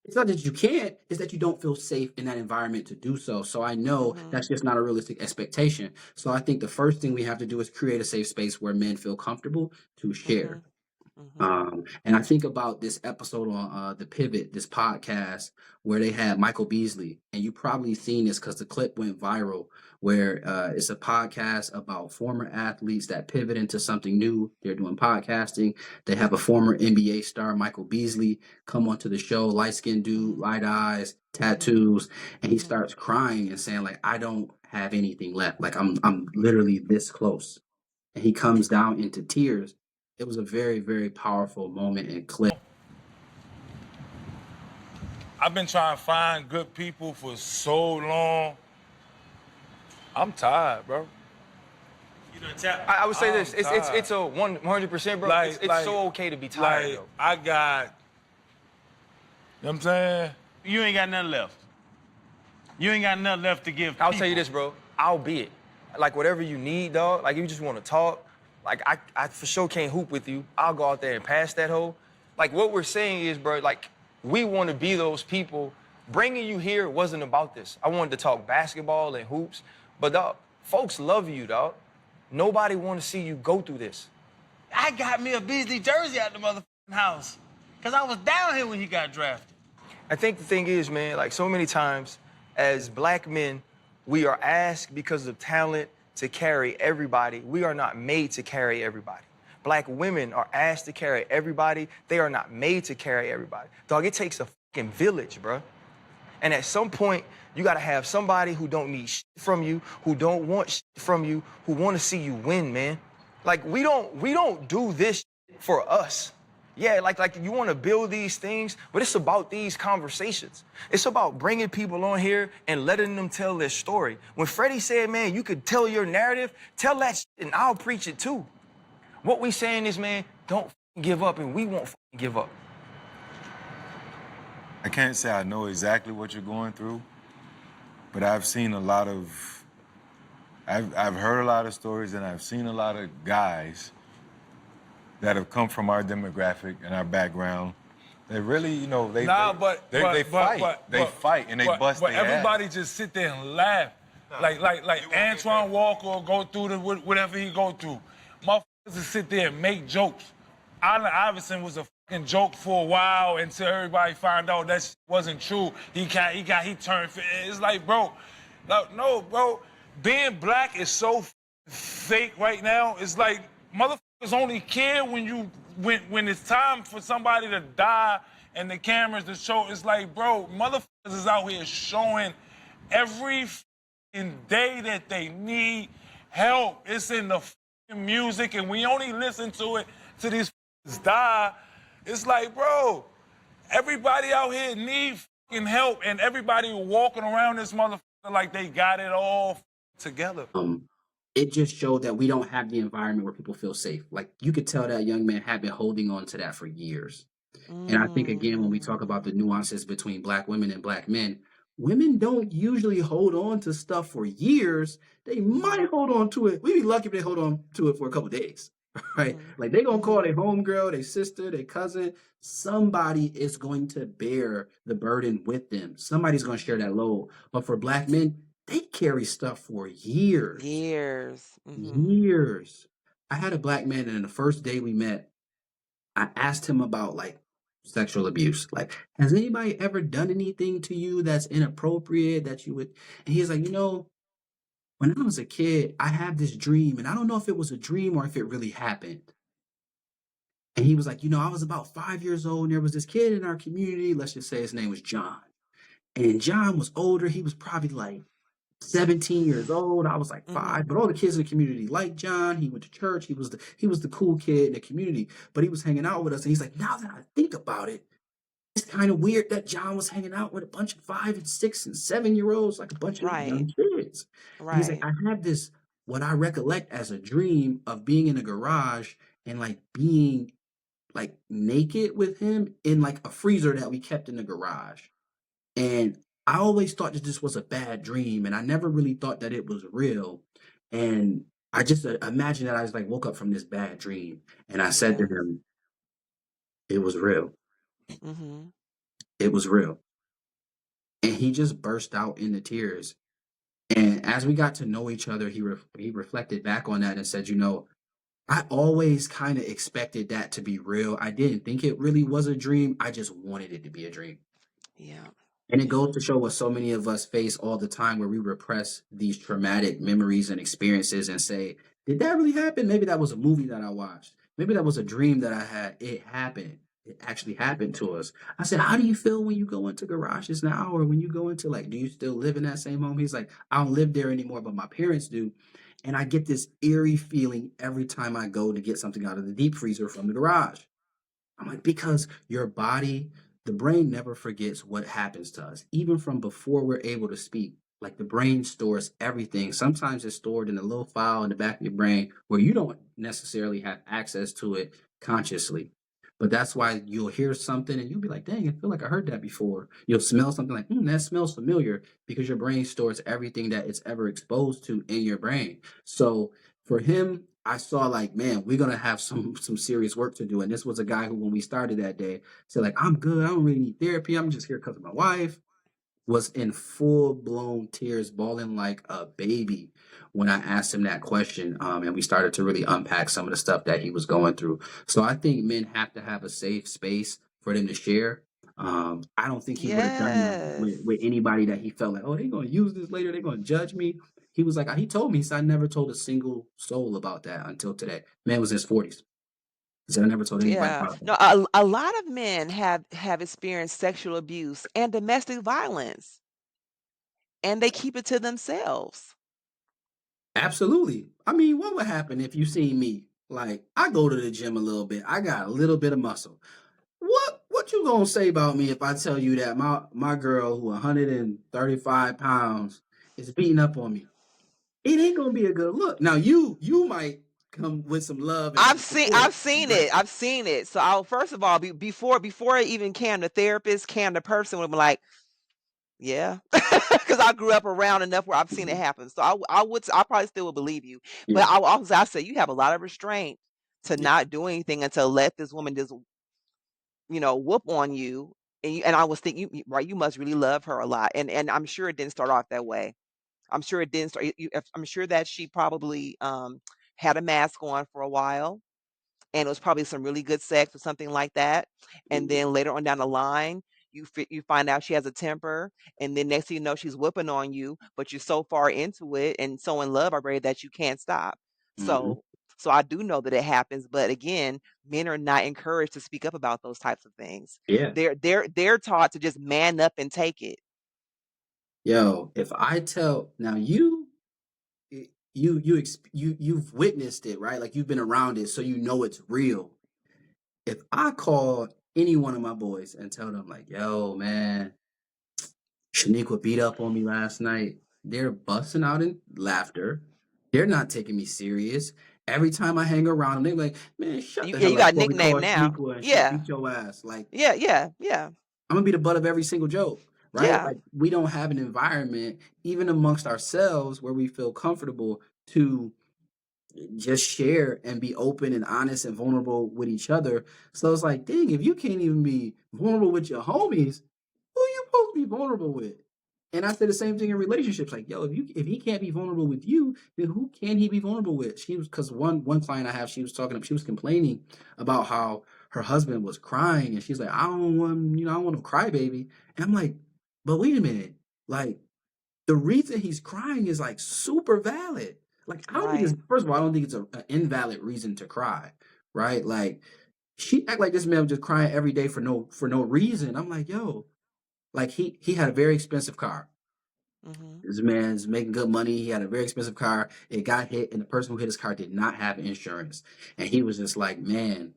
[SPEAKER 2] It's not that you can't, it's that you don't feel safe in that environment to do so. So I know
[SPEAKER 1] Mhm.
[SPEAKER 2] that's just not a realistic expectation. So I think the first thing we have to do is create a safe space where men feel comfortable to share.
[SPEAKER 1] Mhm. Mhm.
[SPEAKER 2] And I think about this episode on the Pivot, this podcast where they had Michael Beasley, and you probably seen this because the clip went viral. Where it's a podcast about former athletes that pivot into something new. They're doing podcasting. They have a former NBA star, Michael Beasley, come onto the show, light skinned dude,
[SPEAKER 1] Mhm.
[SPEAKER 2] light eyes,
[SPEAKER 1] Mhm.
[SPEAKER 2] tattoos, and he
[SPEAKER 1] Mhm.
[SPEAKER 2] starts crying and saying like, "I don't have anything left. Like I'm literally this close." And he comes down into tears. It was a very, very powerful moment and clip.
[SPEAKER 3] I've been trying to find good people for so long. I'm tired, bro.
[SPEAKER 4] I would say this:
[SPEAKER 3] I'm tired.
[SPEAKER 4] it's a 100%, bro. It's so okay to be tired,
[SPEAKER 3] like
[SPEAKER 4] though.
[SPEAKER 3] I got, you know what I'm saying?
[SPEAKER 5] You ain't got nothing left. You ain't got nothing left to give
[SPEAKER 4] I'll
[SPEAKER 5] people.
[SPEAKER 4] tell you this, bro. I'll be it. Like whatever you need, dog. Like if you just want to talk. Like I for sure can't hoop with you. I'll go out there and pass that hole. Like what we're saying is, bro. Like we want to be those people. Bringing you here wasn't about this. I wanted to talk basketball and hoops, but dog, folks love you, dog. Nobody want to see you go through this.
[SPEAKER 5] I got me a Beasley jersey out the motherfucking house. Cause I was down here when he got drafted.
[SPEAKER 4] I think the thing is, man, like so many times as black men, we are asked because of talent to carry everybody. We are not made to carry everybody. Black women are asked to carry everybody. They are not made to carry everybody. Dog, it takes a fucking village, bro. And at some point, you gotta have somebody who don't need shit from you, who don't want shit from you, who want to see you win, man. Like we don't do this shit for us. Yeah, like you want to build these things, but it's about these conversations. It's about bringing people on here and letting them tell their story. When Freddie said, man, you could tell your narrative, tell that shit and I'll preach it too. What we saying is, man, don't give up and we won't give up.
[SPEAKER 3] I can't say I know exactly what you're going through, but I've seen a lot of, I've heard a lot of stories and I've seen a lot of guys that have come from our demographic and our background. They really,
[SPEAKER 6] Nah,
[SPEAKER 3] they fight. They fight and they bust
[SPEAKER 6] but
[SPEAKER 3] their
[SPEAKER 6] everybody
[SPEAKER 3] ass.
[SPEAKER 6] just sit there and laugh. Like Antoine Walker will go through whatever he go through. Motherfuckers just sit there and make jokes. Allen Iverson was a fucking joke for a while until everybody found out that shit wasn't true. He turned. It's like, bro, no, bro. Being black is so fake right now. It's like motherfuckers only care when it's time for somebody to die and the cameras to show. It's like, bro, motherfuckers is out here showing every day that they need help. It's in the music, and we only listen to it till these die. It's like, bro, everybody out here need help, and everybody walking around this motherfucker like they got it all together.
[SPEAKER 2] Um, it just showed that we don't have the environment where people feel safe. Like you could tell that young man had been holding on to that for years. And I think again, when we talk about the
[SPEAKER 1] Mm.
[SPEAKER 2] nuances between black women and black men, women don't usually hold on to stuff for years. They might
[SPEAKER 1] Mhm.
[SPEAKER 2] hold on to it. We'd be lucky if they hold on to it for a couple days, right?
[SPEAKER 1] Mhm.
[SPEAKER 2] Like they gonna call
[SPEAKER 1] Mhm.
[SPEAKER 2] their homegirl, their sister, their cousin. Somebody is going to bear the burden with them. Somebody's gonna share that
[SPEAKER 1] Mhm.
[SPEAKER 2] load. But for black men, they carry stuff for years.
[SPEAKER 1] Years. Mhm.
[SPEAKER 2] Years. I had a black man, and the first day we met, I asked him about like sexual abuse. Like, has anybody ever done anything to you that's inappropriate that you would? And he's like, when I was a kid, I had this dream, and I don't know if it was a dream or if it really happened. And he was like, I was about 5 years old, and there was this kid in our community. Let's just say his name was John. And John was older. He was probably like 17 years old. I was like
[SPEAKER 1] Mhm.
[SPEAKER 2] 5, but all the kids in the community liked John. He went to church. He was the cool kid in the community, but he was hanging out with us. And he's like, now that I think about it, it's kind of weird that John was hanging out with a bunch of 5 and 6 and 7 year olds, like a bunch of
[SPEAKER 1] Right.
[SPEAKER 2] young kids. And he's like,
[SPEAKER 1] Right.
[SPEAKER 2] I had this, what I recollect as a dream of being in a garage and like being like naked with him in like a freezer that we kept in the garage. And I always thought that this was a bad dream, and I never really thought that it was real. And I just imagined that I was like woke up from this bad dream, and I said to
[SPEAKER 1] Yeah.
[SPEAKER 2] him, "It was real.
[SPEAKER 1] Mhm.
[SPEAKER 2] It was real." And he just burst out into tears. And as we got to know each other, he reflected back on that and said, I always kind of expected that to be real. I didn't think it really was a dream. I just wanted it to be a dream."
[SPEAKER 1] Yeah.
[SPEAKER 2] And it
[SPEAKER 1] Yeah.
[SPEAKER 2] goes to show what so many of us face all the time where we repress these traumatic memories and experiences and say, did that really happen? Maybe that was a movie that I watched. Maybe that was a dream that I had. It happened. It actually happened to us. I said, how do you feel when you go into garages now? Or when you go into like, do you still live in that same home? He's like, I don't live there anymore, but my parents do. And I get this eerie feeling every time I go to get something out of the deep freezer from the garage. I'm like, because your body, the brain never forgets what happens to us, even from before we're able to speak. Like the brain stores everything. Sometimes it's stored in a little file in the back of your brain where you don't necessarily have access to it consciously. But that's why you'll hear something and you'll be like, dang, I feel like I heard that before. You'll smell something like, that smells familiar because your brain stores everything that it's ever exposed to in your brain. So for him, I saw like, man, we're gonna have some serious work to do. And this was a guy who, when we started that day, said like, I'm good. I don't really need therapy. I'm just here because of my wife. Was in full blown tears, bawling like a baby when I asked him that question. And we started to really unpack some of the stuff that he was going through. So I think men have to have a safe space for them to share. I don't think he would have done that
[SPEAKER 1] Yes.
[SPEAKER 2] with anybody that he felt like, oh, they're going to use this later. They're going to judge me. He was like, he told me, he said, I never told a single soul about that until today. Man was in his 40s. He said, I never told anybody
[SPEAKER 1] Yeah.
[SPEAKER 2] about that.
[SPEAKER 1] No, a lot of men have experienced sexual abuse and domestic violence, and they keep it to themselves.
[SPEAKER 2] Absolutely. I mean, what would happen if you seen me? Like, I go to the gym a little bit. I got a little bit of muscle. What you gonna say about me if I tell you that my girl who 135 pounds is beating up on me? It ain't gonna be a good look. Now you might come with some love and
[SPEAKER 1] I've
[SPEAKER 2] some
[SPEAKER 1] seen I've
[SPEAKER 2] support,
[SPEAKER 1] seen
[SPEAKER 2] right?
[SPEAKER 1] it. I've seen it. So I'll first of all, before I even came to therapist, came to person would be like, yeah, because I grew up around enough where I've seen it
[SPEAKER 2] Mhm.
[SPEAKER 1] happen. So I probably still would believe you, but
[SPEAKER 2] Yeah.
[SPEAKER 1] I say you have a lot of restraint to
[SPEAKER 2] Yeah.
[SPEAKER 1] not do anything and to let this woman just, whoop on you. And I was thinking, right, you must really love her a lot. And I'm sure it didn't start off that way. I'm sure it didn't start. I'm sure that she probably had a mask on for a while, and it was probably some really good sex or something like that. And
[SPEAKER 2] Ooh.
[SPEAKER 1] then later on down the line, you find out she has a temper, and then next thing you know, she's whooping on you. But you're so far into it and so in love already that you can't stop.
[SPEAKER 2] Mhm.
[SPEAKER 1] So, so I do know that it happens. But again, men are not encouraged to speak up about those types of things.
[SPEAKER 2] Yeah.
[SPEAKER 1] They're taught to just man up and take it.
[SPEAKER 2] Yo, if I tell now you've witnessed it, right? Like you've been around it, so you know it's real. If I call any one of my boys and tell them like, "Yo, man, Shaniqua beat up on me last night," they're busting out in laughter. They're not taking me serious. Every time I hang around them, they're like, "Man, shut the
[SPEAKER 1] Yeah,
[SPEAKER 2] hell
[SPEAKER 1] you
[SPEAKER 2] up
[SPEAKER 1] got a
[SPEAKER 2] before we call
[SPEAKER 1] nickname now.
[SPEAKER 2] Shaniqua and she'll
[SPEAKER 1] Yeah,
[SPEAKER 2] beat your ass." Like
[SPEAKER 1] yeah, yeah, yeah,
[SPEAKER 2] I'm gonna be the butt of every single joke, right?
[SPEAKER 1] yeah.
[SPEAKER 2] Like we don't have an environment, even amongst ourselves, where we feel comfortable to just share and be open and honest and vulnerable with each other. So it's like, dang, if you can't even be vulnerable with your homies, who you supposed to be vulnerable with? And I say the same thing in relationships. Like, yo, if he can't be vulnerable with you, then who can he be vulnerable with? She was because one client I have, she was complaining about how her husband was crying, and she's like, I don't want, I don't want no crybaby. And I'm like, but wait a minute, like the reason he's crying is like super valid. Like I don't think it's
[SPEAKER 1] Right.
[SPEAKER 2] first of all, I don't think it's an invalid reason to cry, right? Like she act like this man was just crying every day for no reason. I'm like, yo, like he had a very expensive car.
[SPEAKER 1] Mhm.
[SPEAKER 2] This man's making good money. He had a very expensive car. It got hit, and the person who hit his car did not have insurance. And he was just like, man,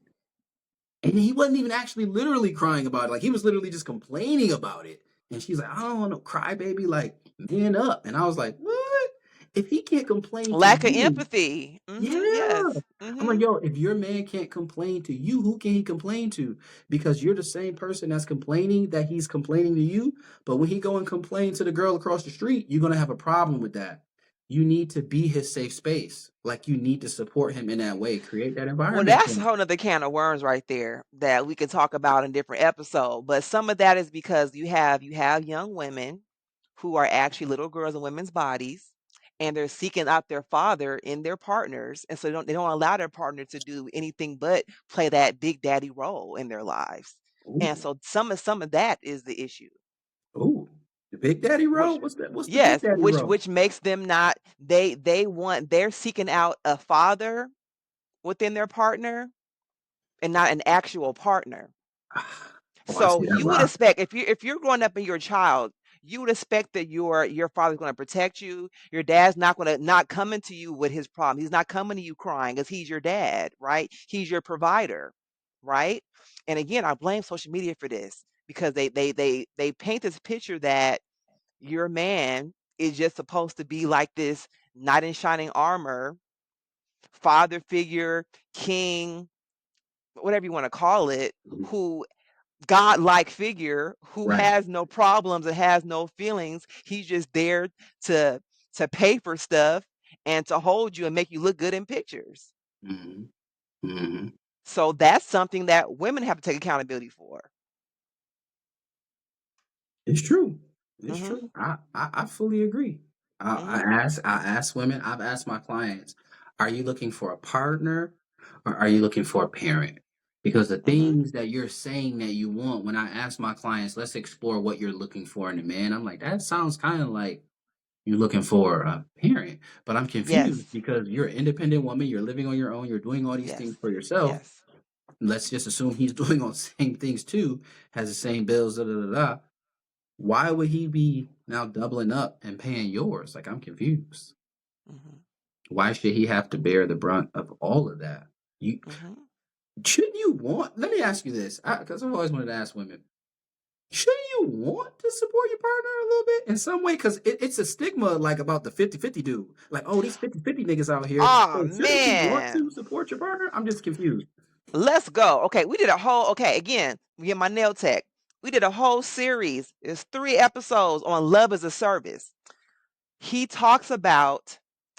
[SPEAKER 2] and he wasn't even actually literally crying about it. Like he was literally just complaining about it. And she's like, I don't want no crybaby, like man up. And I was like, what? If he can't complain to
[SPEAKER 1] Lack of
[SPEAKER 2] you,
[SPEAKER 1] empathy.
[SPEAKER 2] yeah.
[SPEAKER 1] Mhm. Yes.
[SPEAKER 2] I'm like,
[SPEAKER 1] Mhm.
[SPEAKER 2] yo, if your man can't complain to you, who can he complain to? Because you're the same person that's complaining that he's complaining to you. But when he go and complain to the girl across the street, you're gonna have a problem with that. You need to be his safe space. Like you need to support him in that way. Create that
[SPEAKER 1] Well,
[SPEAKER 2] environment for
[SPEAKER 1] that's a
[SPEAKER 2] him.
[SPEAKER 1] whole nother can of worms right there that we can talk about in different episode. But some of that is because you have young women who are actually little girls in women's bodies, and they're seeking out their father in their partners, and so they don't allow their partner to do anything but play that big daddy role in their lives. And
[SPEAKER 2] Ooh.
[SPEAKER 1] so some of that is the issue.
[SPEAKER 2] Ooh, the Big Daddy role?
[SPEAKER 1] Which
[SPEAKER 2] What's that? What's the Big
[SPEAKER 1] yes,
[SPEAKER 2] Daddy
[SPEAKER 1] which
[SPEAKER 2] role?
[SPEAKER 1] which makes them not they're seeking out a father within their partner and not an actual partner.
[SPEAKER 2] Oh, I
[SPEAKER 1] So
[SPEAKER 2] see that
[SPEAKER 1] you would
[SPEAKER 2] rock.
[SPEAKER 1] expect if you're growing up and you're a child, you would expect that your father's going to protect you. Your dad's not going to not coming to you with his problem. He's not coming to you crying because he's your dad, right? He's your provider, right? And again, I blame social media for this because they paint this picture that your man is just supposed to be like this knight in shining armor, father figure, king, whatever you want to call it,
[SPEAKER 2] Mhm.
[SPEAKER 1] who godlike figure who
[SPEAKER 2] Right.
[SPEAKER 1] has no problems and has no feelings. He's just there to to pay for stuff and to hold you and make you look good in pictures.
[SPEAKER 2] Mhm. Mhm.
[SPEAKER 1] So that's something that women have to take accountability for.
[SPEAKER 2] It's true. It's
[SPEAKER 1] Mhm.
[SPEAKER 2] true. I fully agree.
[SPEAKER 1] Mhm.
[SPEAKER 2] I ask women, I've asked my clients, are you looking for a partner or are you looking for a parent? Because the
[SPEAKER 1] Mhm.
[SPEAKER 2] things that you're saying that you want, when I ask my clients, let's explore what you're looking for in a man, I'm like, that sounds kind of like you're looking for a parent, but I'm confused
[SPEAKER 1] Yes.
[SPEAKER 2] because you're an independent woman, you're living on your own, you're doing all these
[SPEAKER 1] Yes.
[SPEAKER 2] things for yourself.
[SPEAKER 1] Yes.
[SPEAKER 2] Let's just assume he's doing all the same things too, has the same bills, da da da da. Why would he be now doubling up and paying yours? Like I'm confused.
[SPEAKER 1] Mhm.
[SPEAKER 2] Why should he have to bear the brunt of all of that? You
[SPEAKER 1] Mhm.
[SPEAKER 2] shouldn't you want? Let me ask you this, because I've always wanted to ask women. Shouldn't you want to support your partner a little bit in some way? Because it's a stigma like about the 50-50 dude. Like, oh, these 50-50 niggas out here.
[SPEAKER 1] Oh
[SPEAKER 2] So shouldn't you want to
[SPEAKER 1] man.
[SPEAKER 2] support your partner? I'm just confused.
[SPEAKER 1] Let's go. Okay, again, we get my nail tech. We did a whole series. It's 3 episodes on love as a service. He talks about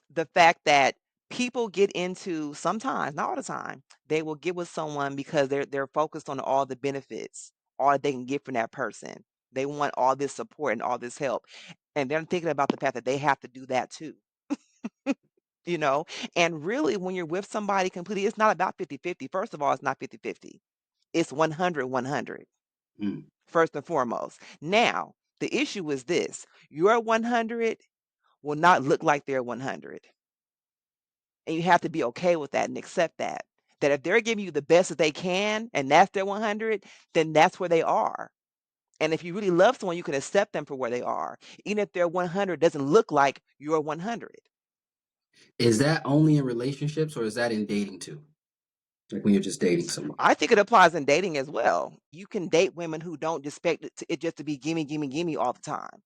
[SPEAKER 1] the fact that People get into sometimes, not all the time, they will get with someone because they're focused on all the benefits, all that they can get from that person. They want all this support and all this help. And they're thinking about the fact that they have to do that too, you know? And really, when you're with somebody completely, it's not about 50-50. First of all, it's not 50-50. It's 100-100,
[SPEAKER 2] Mm.
[SPEAKER 1] first and foremost. Now, the issue is this: your 100 will not look like their 100. And you have to be okay with that and accept that. That if they're giving you the best that they can and that's their 100, then that's where they are. And if you really love someone, you can accept them for where they are, even if their 100 doesn't look like your 100.
[SPEAKER 2] Is that only in relationships or is that in dating too? Like when you're just dating someone?
[SPEAKER 1] I think it applies in dating as well. You can date women who don't expect it just to be gimme, gimme, gimme all the time.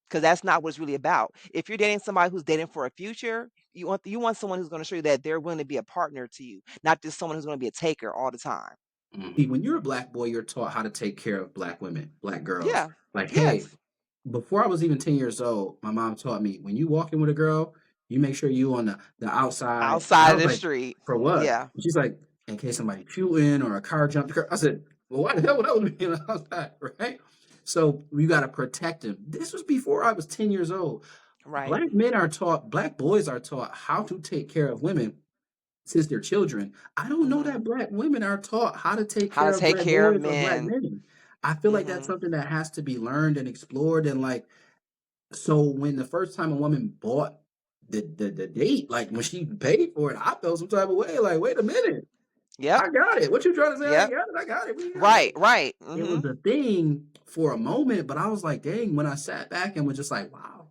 [SPEAKER 1] Because that's not what it's really about. If you're dating somebody who's dating for a future, you want someone who's going to show you that they're willing to be a partner to you, not just someone who's going to be a taker all the time.
[SPEAKER 2] When you're a black boy, you're taught how to take care of black women, black girls.
[SPEAKER 1] Yeah.
[SPEAKER 2] Like, hey,
[SPEAKER 1] Yes.
[SPEAKER 2] before I was even 10 years old, my mom taught me when you walk in with a girl, you make sure you on the outside. And I
[SPEAKER 1] Outside of
[SPEAKER 2] was
[SPEAKER 1] the
[SPEAKER 2] like,
[SPEAKER 1] street.
[SPEAKER 2] for what?
[SPEAKER 1] Yeah.
[SPEAKER 2] And she's like, in case somebody shooting or a car jumped the car. I said, well, why the hell would I be on the outside, right? So you got to protect him. This was before I was 10 years old.
[SPEAKER 1] Right.
[SPEAKER 2] Black boys are taught how to take care of women since they're children. I don't know
[SPEAKER 1] Mhm.
[SPEAKER 2] that black women are taught how to take
[SPEAKER 1] How
[SPEAKER 2] care
[SPEAKER 1] to
[SPEAKER 2] of
[SPEAKER 1] take
[SPEAKER 2] black
[SPEAKER 1] care of
[SPEAKER 2] boys or black
[SPEAKER 1] men.
[SPEAKER 2] men. I feel like that's
[SPEAKER 1] Mhm.
[SPEAKER 2] something that has to be learned and explored. And like, so when the first time a woman bought the date, like when she paid for it, I felt some type of way. Like, wait a minute,
[SPEAKER 1] Yep.
[SPEAKER 2] I got it. What you trying to say? I ain't
[SPEAKER 1] Yep.
[SPEAKER 2] got it. I got it. We got
[SPEAKER 1] Right,
[SPEAKER 2] it.
[SPEAKER 1] right.
[SPEAKER 2] It was
[SPEAKER 1] Mhm.
[SPEAKER 2] a thing for a moment, but I was like, dang, when I sat back and was just like, wow,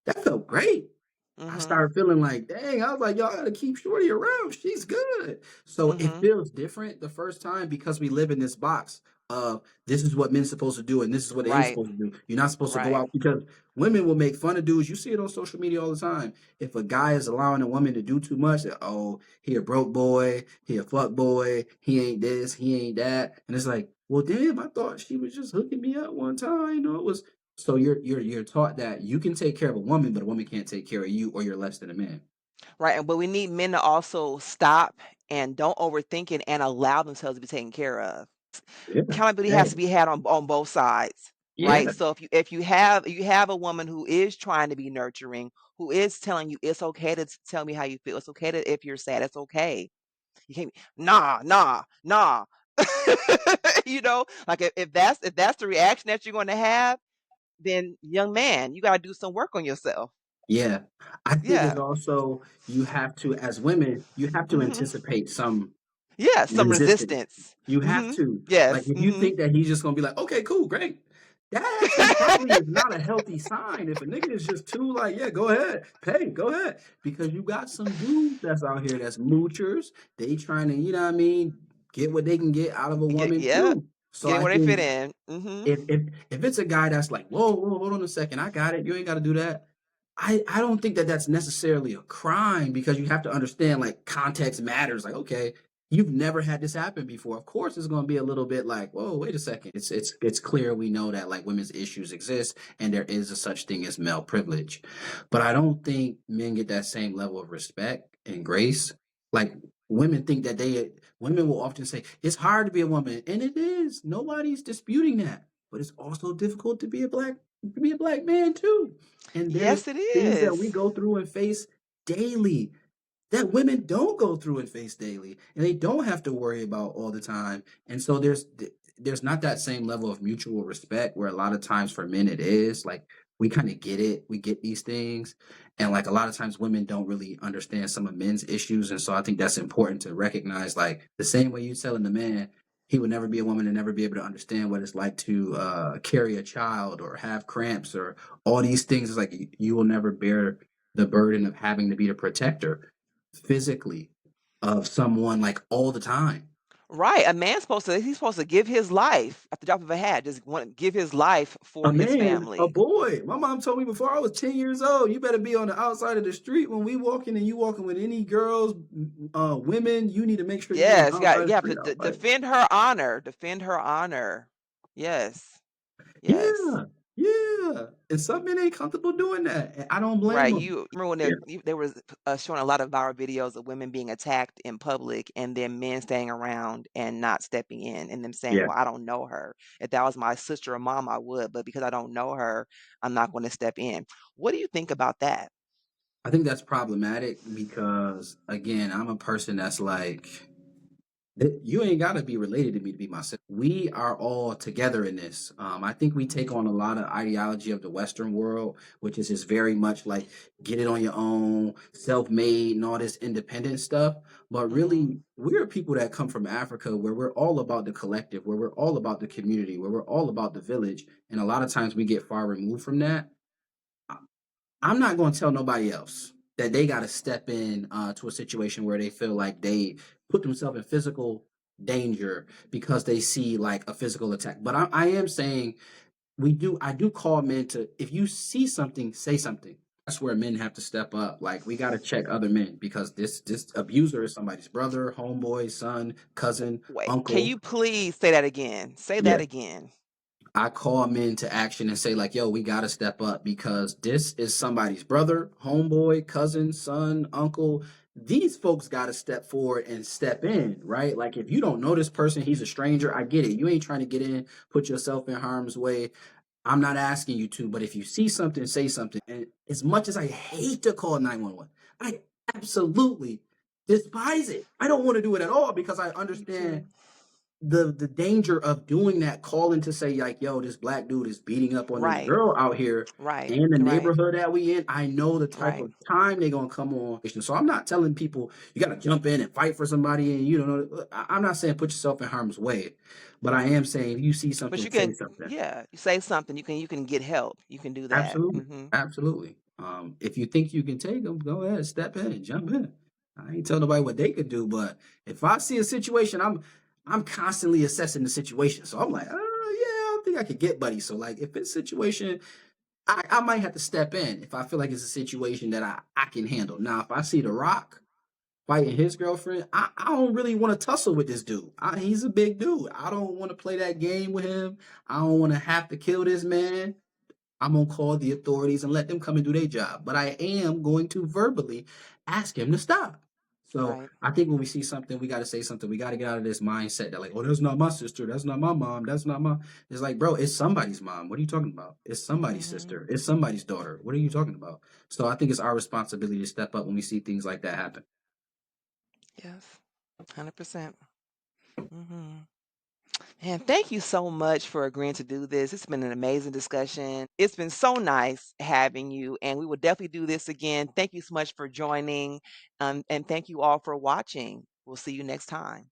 [SPEAKER 2] that felt great. I
[SPEAKER 1] Mhm.
[SPEAKER 2] started feeling like, dang, I was like, y'all gotta keep Shorty around. She's good. So it
[SPEAKER 1] Mhm.
[SPEAKER 2] feels different the first time because we live in this box of this is what men's supposed to do and this is what they ain't
[SPEAKER 1] Right.
[SPEAKER 2] supposed to do. You're not supposed to go
[SPEAKER 1] Right.
[SPEAKER 2] out because women will make fun of dudes. You see it on social media all the time. If a guy is allowing a woman to do too much, oh, he a broke boy, he a fuck boy, he ain't this, he ain't that. And it's like, well, damn, I thought she was just hooking me up one time. You know, it was so you're taught that you can take care of a woman, but a woman can't take care of you, or you're less than a man.
[SPEAKER 1] Right. But we need men to also stop and don't overthink it and allow themselves to be taken care of.
[SPEAKER 2] Yeah.
[SPEAKER 1] Accountability has to
[SPEAKER 2] Hey.
[SPEAKER 1] be had on both sides, right?
[SPEAKER 2] Yeah.
[SPEAKER 1] So if you have a woman who is trying to be nurturing, who is telling you it's okay to tell me how you feel. It's okay to if you're sad, it's okay. You can't be, nah, nah, nah. Like if that's the reaction that you're going to have, then young man, you got to do some work on yourself.
[SPEAKER 2] Yeah. I think it's
[SPEAKER 1] Yeah.
[SPEAKER 2] also you have to, as women, you have to
[SPEAKER 1] Mhm.
[SPEAKER 2] anticipate some
[SPEAKER 1] Yeah, some
[SPEAKER 2] resistance.
[SPEAKER 1] resistance.
[SPEAKER 2] You have
[SPEAKER 1] Mhm.
[SPEAKER 2] to. Like
[SPEAKER 1] Yes.
[SPEAKER 2] if you
[SPEAKER 1] Mhm.
[SPEAKER 2] think that he's just gonna be like, okay, cool, great. That actually probably is not a healthy sign. If a nigga is just too like, yeah, go ahead, pay, go ahead. Because you got some dudes that's out here that's moochers. They trying to, you know what I mean, get what they can get out of a
[SPEAKER 1] Get
[SPEAKER 2] woman
[SPEAKER 1] yeah,
[SPEAKER 2] too. So
[SPEAKER 1] getting
[SPEAKER 2] I
[SPEAKER 1] where they fit
[SPEAKER 2] think
[SPEAKER 1] in. Mhm.
[SPEAKER 2] if it's a guy that's like, whoa, hold on a second, I got it. You ain't got to do that. I don't think that that's necessarily a crime because you have to understand like context matters. Like, okay, you've never had this happen before. Of course, it's going to be a little bit like, whoa, wait a second. It's clear we know that like women's issues exist and there is a such thing as male privilege, but I don't think men get that same level of respect and grace. Like women think that women will often say it's hard to be a woman, and it is. Nobody's disputing that, but it's also difficult to be a black man too. And there's
[SPEAKER 1] Yes, it
[SPEAKER 2] things that we
[SPEAKER 1] is.
[SPEAKER 2] go through and face daily that women don't go through and face daily and they don't have to worry about all the time. And so there's not that same level of mutual respect where a lot of times for men it is like we kind of get it, we get these things, and like a lot of times women don't really understand some of men's issues. And so I think that's important to recognize, like the same way you telling the man he would never be a woman and never be able to understand what it's like to carry a child or have cramps or all these things. It's like you will never bear the burden of having to be the protector physically of someone like all the time.
[SPEAKER 1] Right. A man's he's supposed to give his life at the drop of a hat. Just want to give his life
[SPEAKER 2] A
[SPEAKER 1] for his
[SPEAKER 2] man, a
[SPEAKER 1] family.
[SPEAKER 2] boy. My mom told me before I was 10 years old, you better be on the outside of the street when we walking and you walking with any girls, women, you need to make sure you on the
[SPEAKER 1] Yes,
[SPEAKER 2] outside of
[SPEAKER 1] you
[SPEAKER 2] the
[SPEAKER 1] have to
[SPEAKER 2] street. I was like,
[SPEAKER 1] defend her honor. Defend her honor. Yes. Yes.
[SPEAKER 2] yeah. Yeah, and some men ain't comfortable doing that, and I don't blame
[SPEAKER 1] Right,
[SPEAKER 2] them.
[SPEAKER 1] you remember when
[SPEAKER 2] Yeah,
[SPEAKER 1] there was, showing a lot of viral videos of women being attacked in public and then men staying around and not stepping in and them saying,
[SPEAKER 2] yeah.
[SPEAKER 1] "Well, I don't know her. If that was my sister or mom, I would, but because I don't know her, I'm not gonna step in." What do you think about that?
[SPEAKER 2] I think that's problematic because, again, I'm a person that's like, you ain't gotta be related to me to be my sister. We are all together in this. I think we take
[SPEAKER 1] Mhm,
[SPEAKER 2] on a lot of ideology of the Western world, which is just very much like get it on your own, self-made, and all this independent stuff. But
[SPEAKER 1] mhm,
[SPEAKER 2] really, we're people that come from Africa where we're all about the collective, where we're all about the community, where we're all about the village. And a lot of times we get far removed from that. I'm not going to tell nobody else that they got to step in to a situation where they feel like they put themselves in physical danger because they see like a physical attack. But I am saying I do call men to, if you see something, say something. That's where men have to step up. Like we got to check other men because this abuser is somebody's brother, homeboy, son, cousin,
[SPEAKER 1] wait, can
[SPEAKER 2] uncle.
[SPEAKER 1] you please say that again? Say
[SPEAKER 2] Yeah,
[SPEAKER 1] that again.
[SPEAKER 2] I call men to action and say, like, yo, we got to step up because this is somebody's brother, homeboy, cousin, son, uncle. These folks got to step forward and step in, right? Like, if you don't know this person, he's a stranger. I get it. You ain't trying to get in, put yourself in harm's way. I'm not asking you to, but if you see something, say something. And as much as I hate to call 911, I absolutely despise it. I don't want to do it at all because I
[SPEAKER 1] Me
[SPEAKER 2] understand
[SPEAKER 1] too.
[SPEAKER 2] the danger of doing that, calling to say like, yo, this black dude is beating up on this
[SPEAKER 1] Right,
[SPEAKER 2] girl out here
[SPEAKER 1] right,
[SPEAKER 2] in the
[SPEAKER 1] right,
[SPEAKER 2] neighborhood that we in. I know the type
[SPEAKER 1] right.
[SPEAKER 2] of time they're gonna come on. So I'm not telling people you gotta jump in and fight for somebody and you don't know. I'm not saying put yourself in harm's way, but I am saying if you see
[SPEAKER 1] But
[SPEAKER 2] something,
[SPEAKER 1] you
[SPEAKER 2] say
[SPEAKER 1] can,
[SPEAKER 2] something.
[SPEAKER 1] yeah, you say something, you can get help. You can do that.
[SPEAKER 2] Absolutely,
[SPEAKER 1] Mhm.
[SPEAKER 2] absolutely. If you think you can take them, go ahead, step in, jump in. I ain't tell nobody what they could do, but if I see a situation, I'm constantly assessing the situation. So I'm like, oh yeah, I think I could get buddy. So like, if it's a situation, I might have to step in if I feel like it's a situation that I can handle. Now, if I see The Rock fighting his girlfriend, I don't really want to tussle with this dude. He's a big dude. I don't want to play that game with him. I don't want to have to kill this man. I'm gonna call the authorities and let them come and do their job. But I am going to verbally ask him to stop. So
[SPEAKER 1] Right.
[SPEAKER 2] I think when we see something, we got to say something. We got to get out of this mindset that like, oh, that's not my sister, that's not my mom, that's not my. It's like, bro, it's somebody's mom. What are you talking about? It's somebody's
[SPEAKER 1] Mhm.
[SPEAKER 2] sister. It's somebody's daughter. What are you talking about? So I think it's our responsibility to step up when we see things like that happen.
[SPEAKER 1] Yes. 100%. Mhm. And thank you so much for agreeing to do this. It's been an amazing discussion. It's been so nice having you, and we will definitely do this again. Thank you so much for joining, and thank you all for watching. We'll see you next time.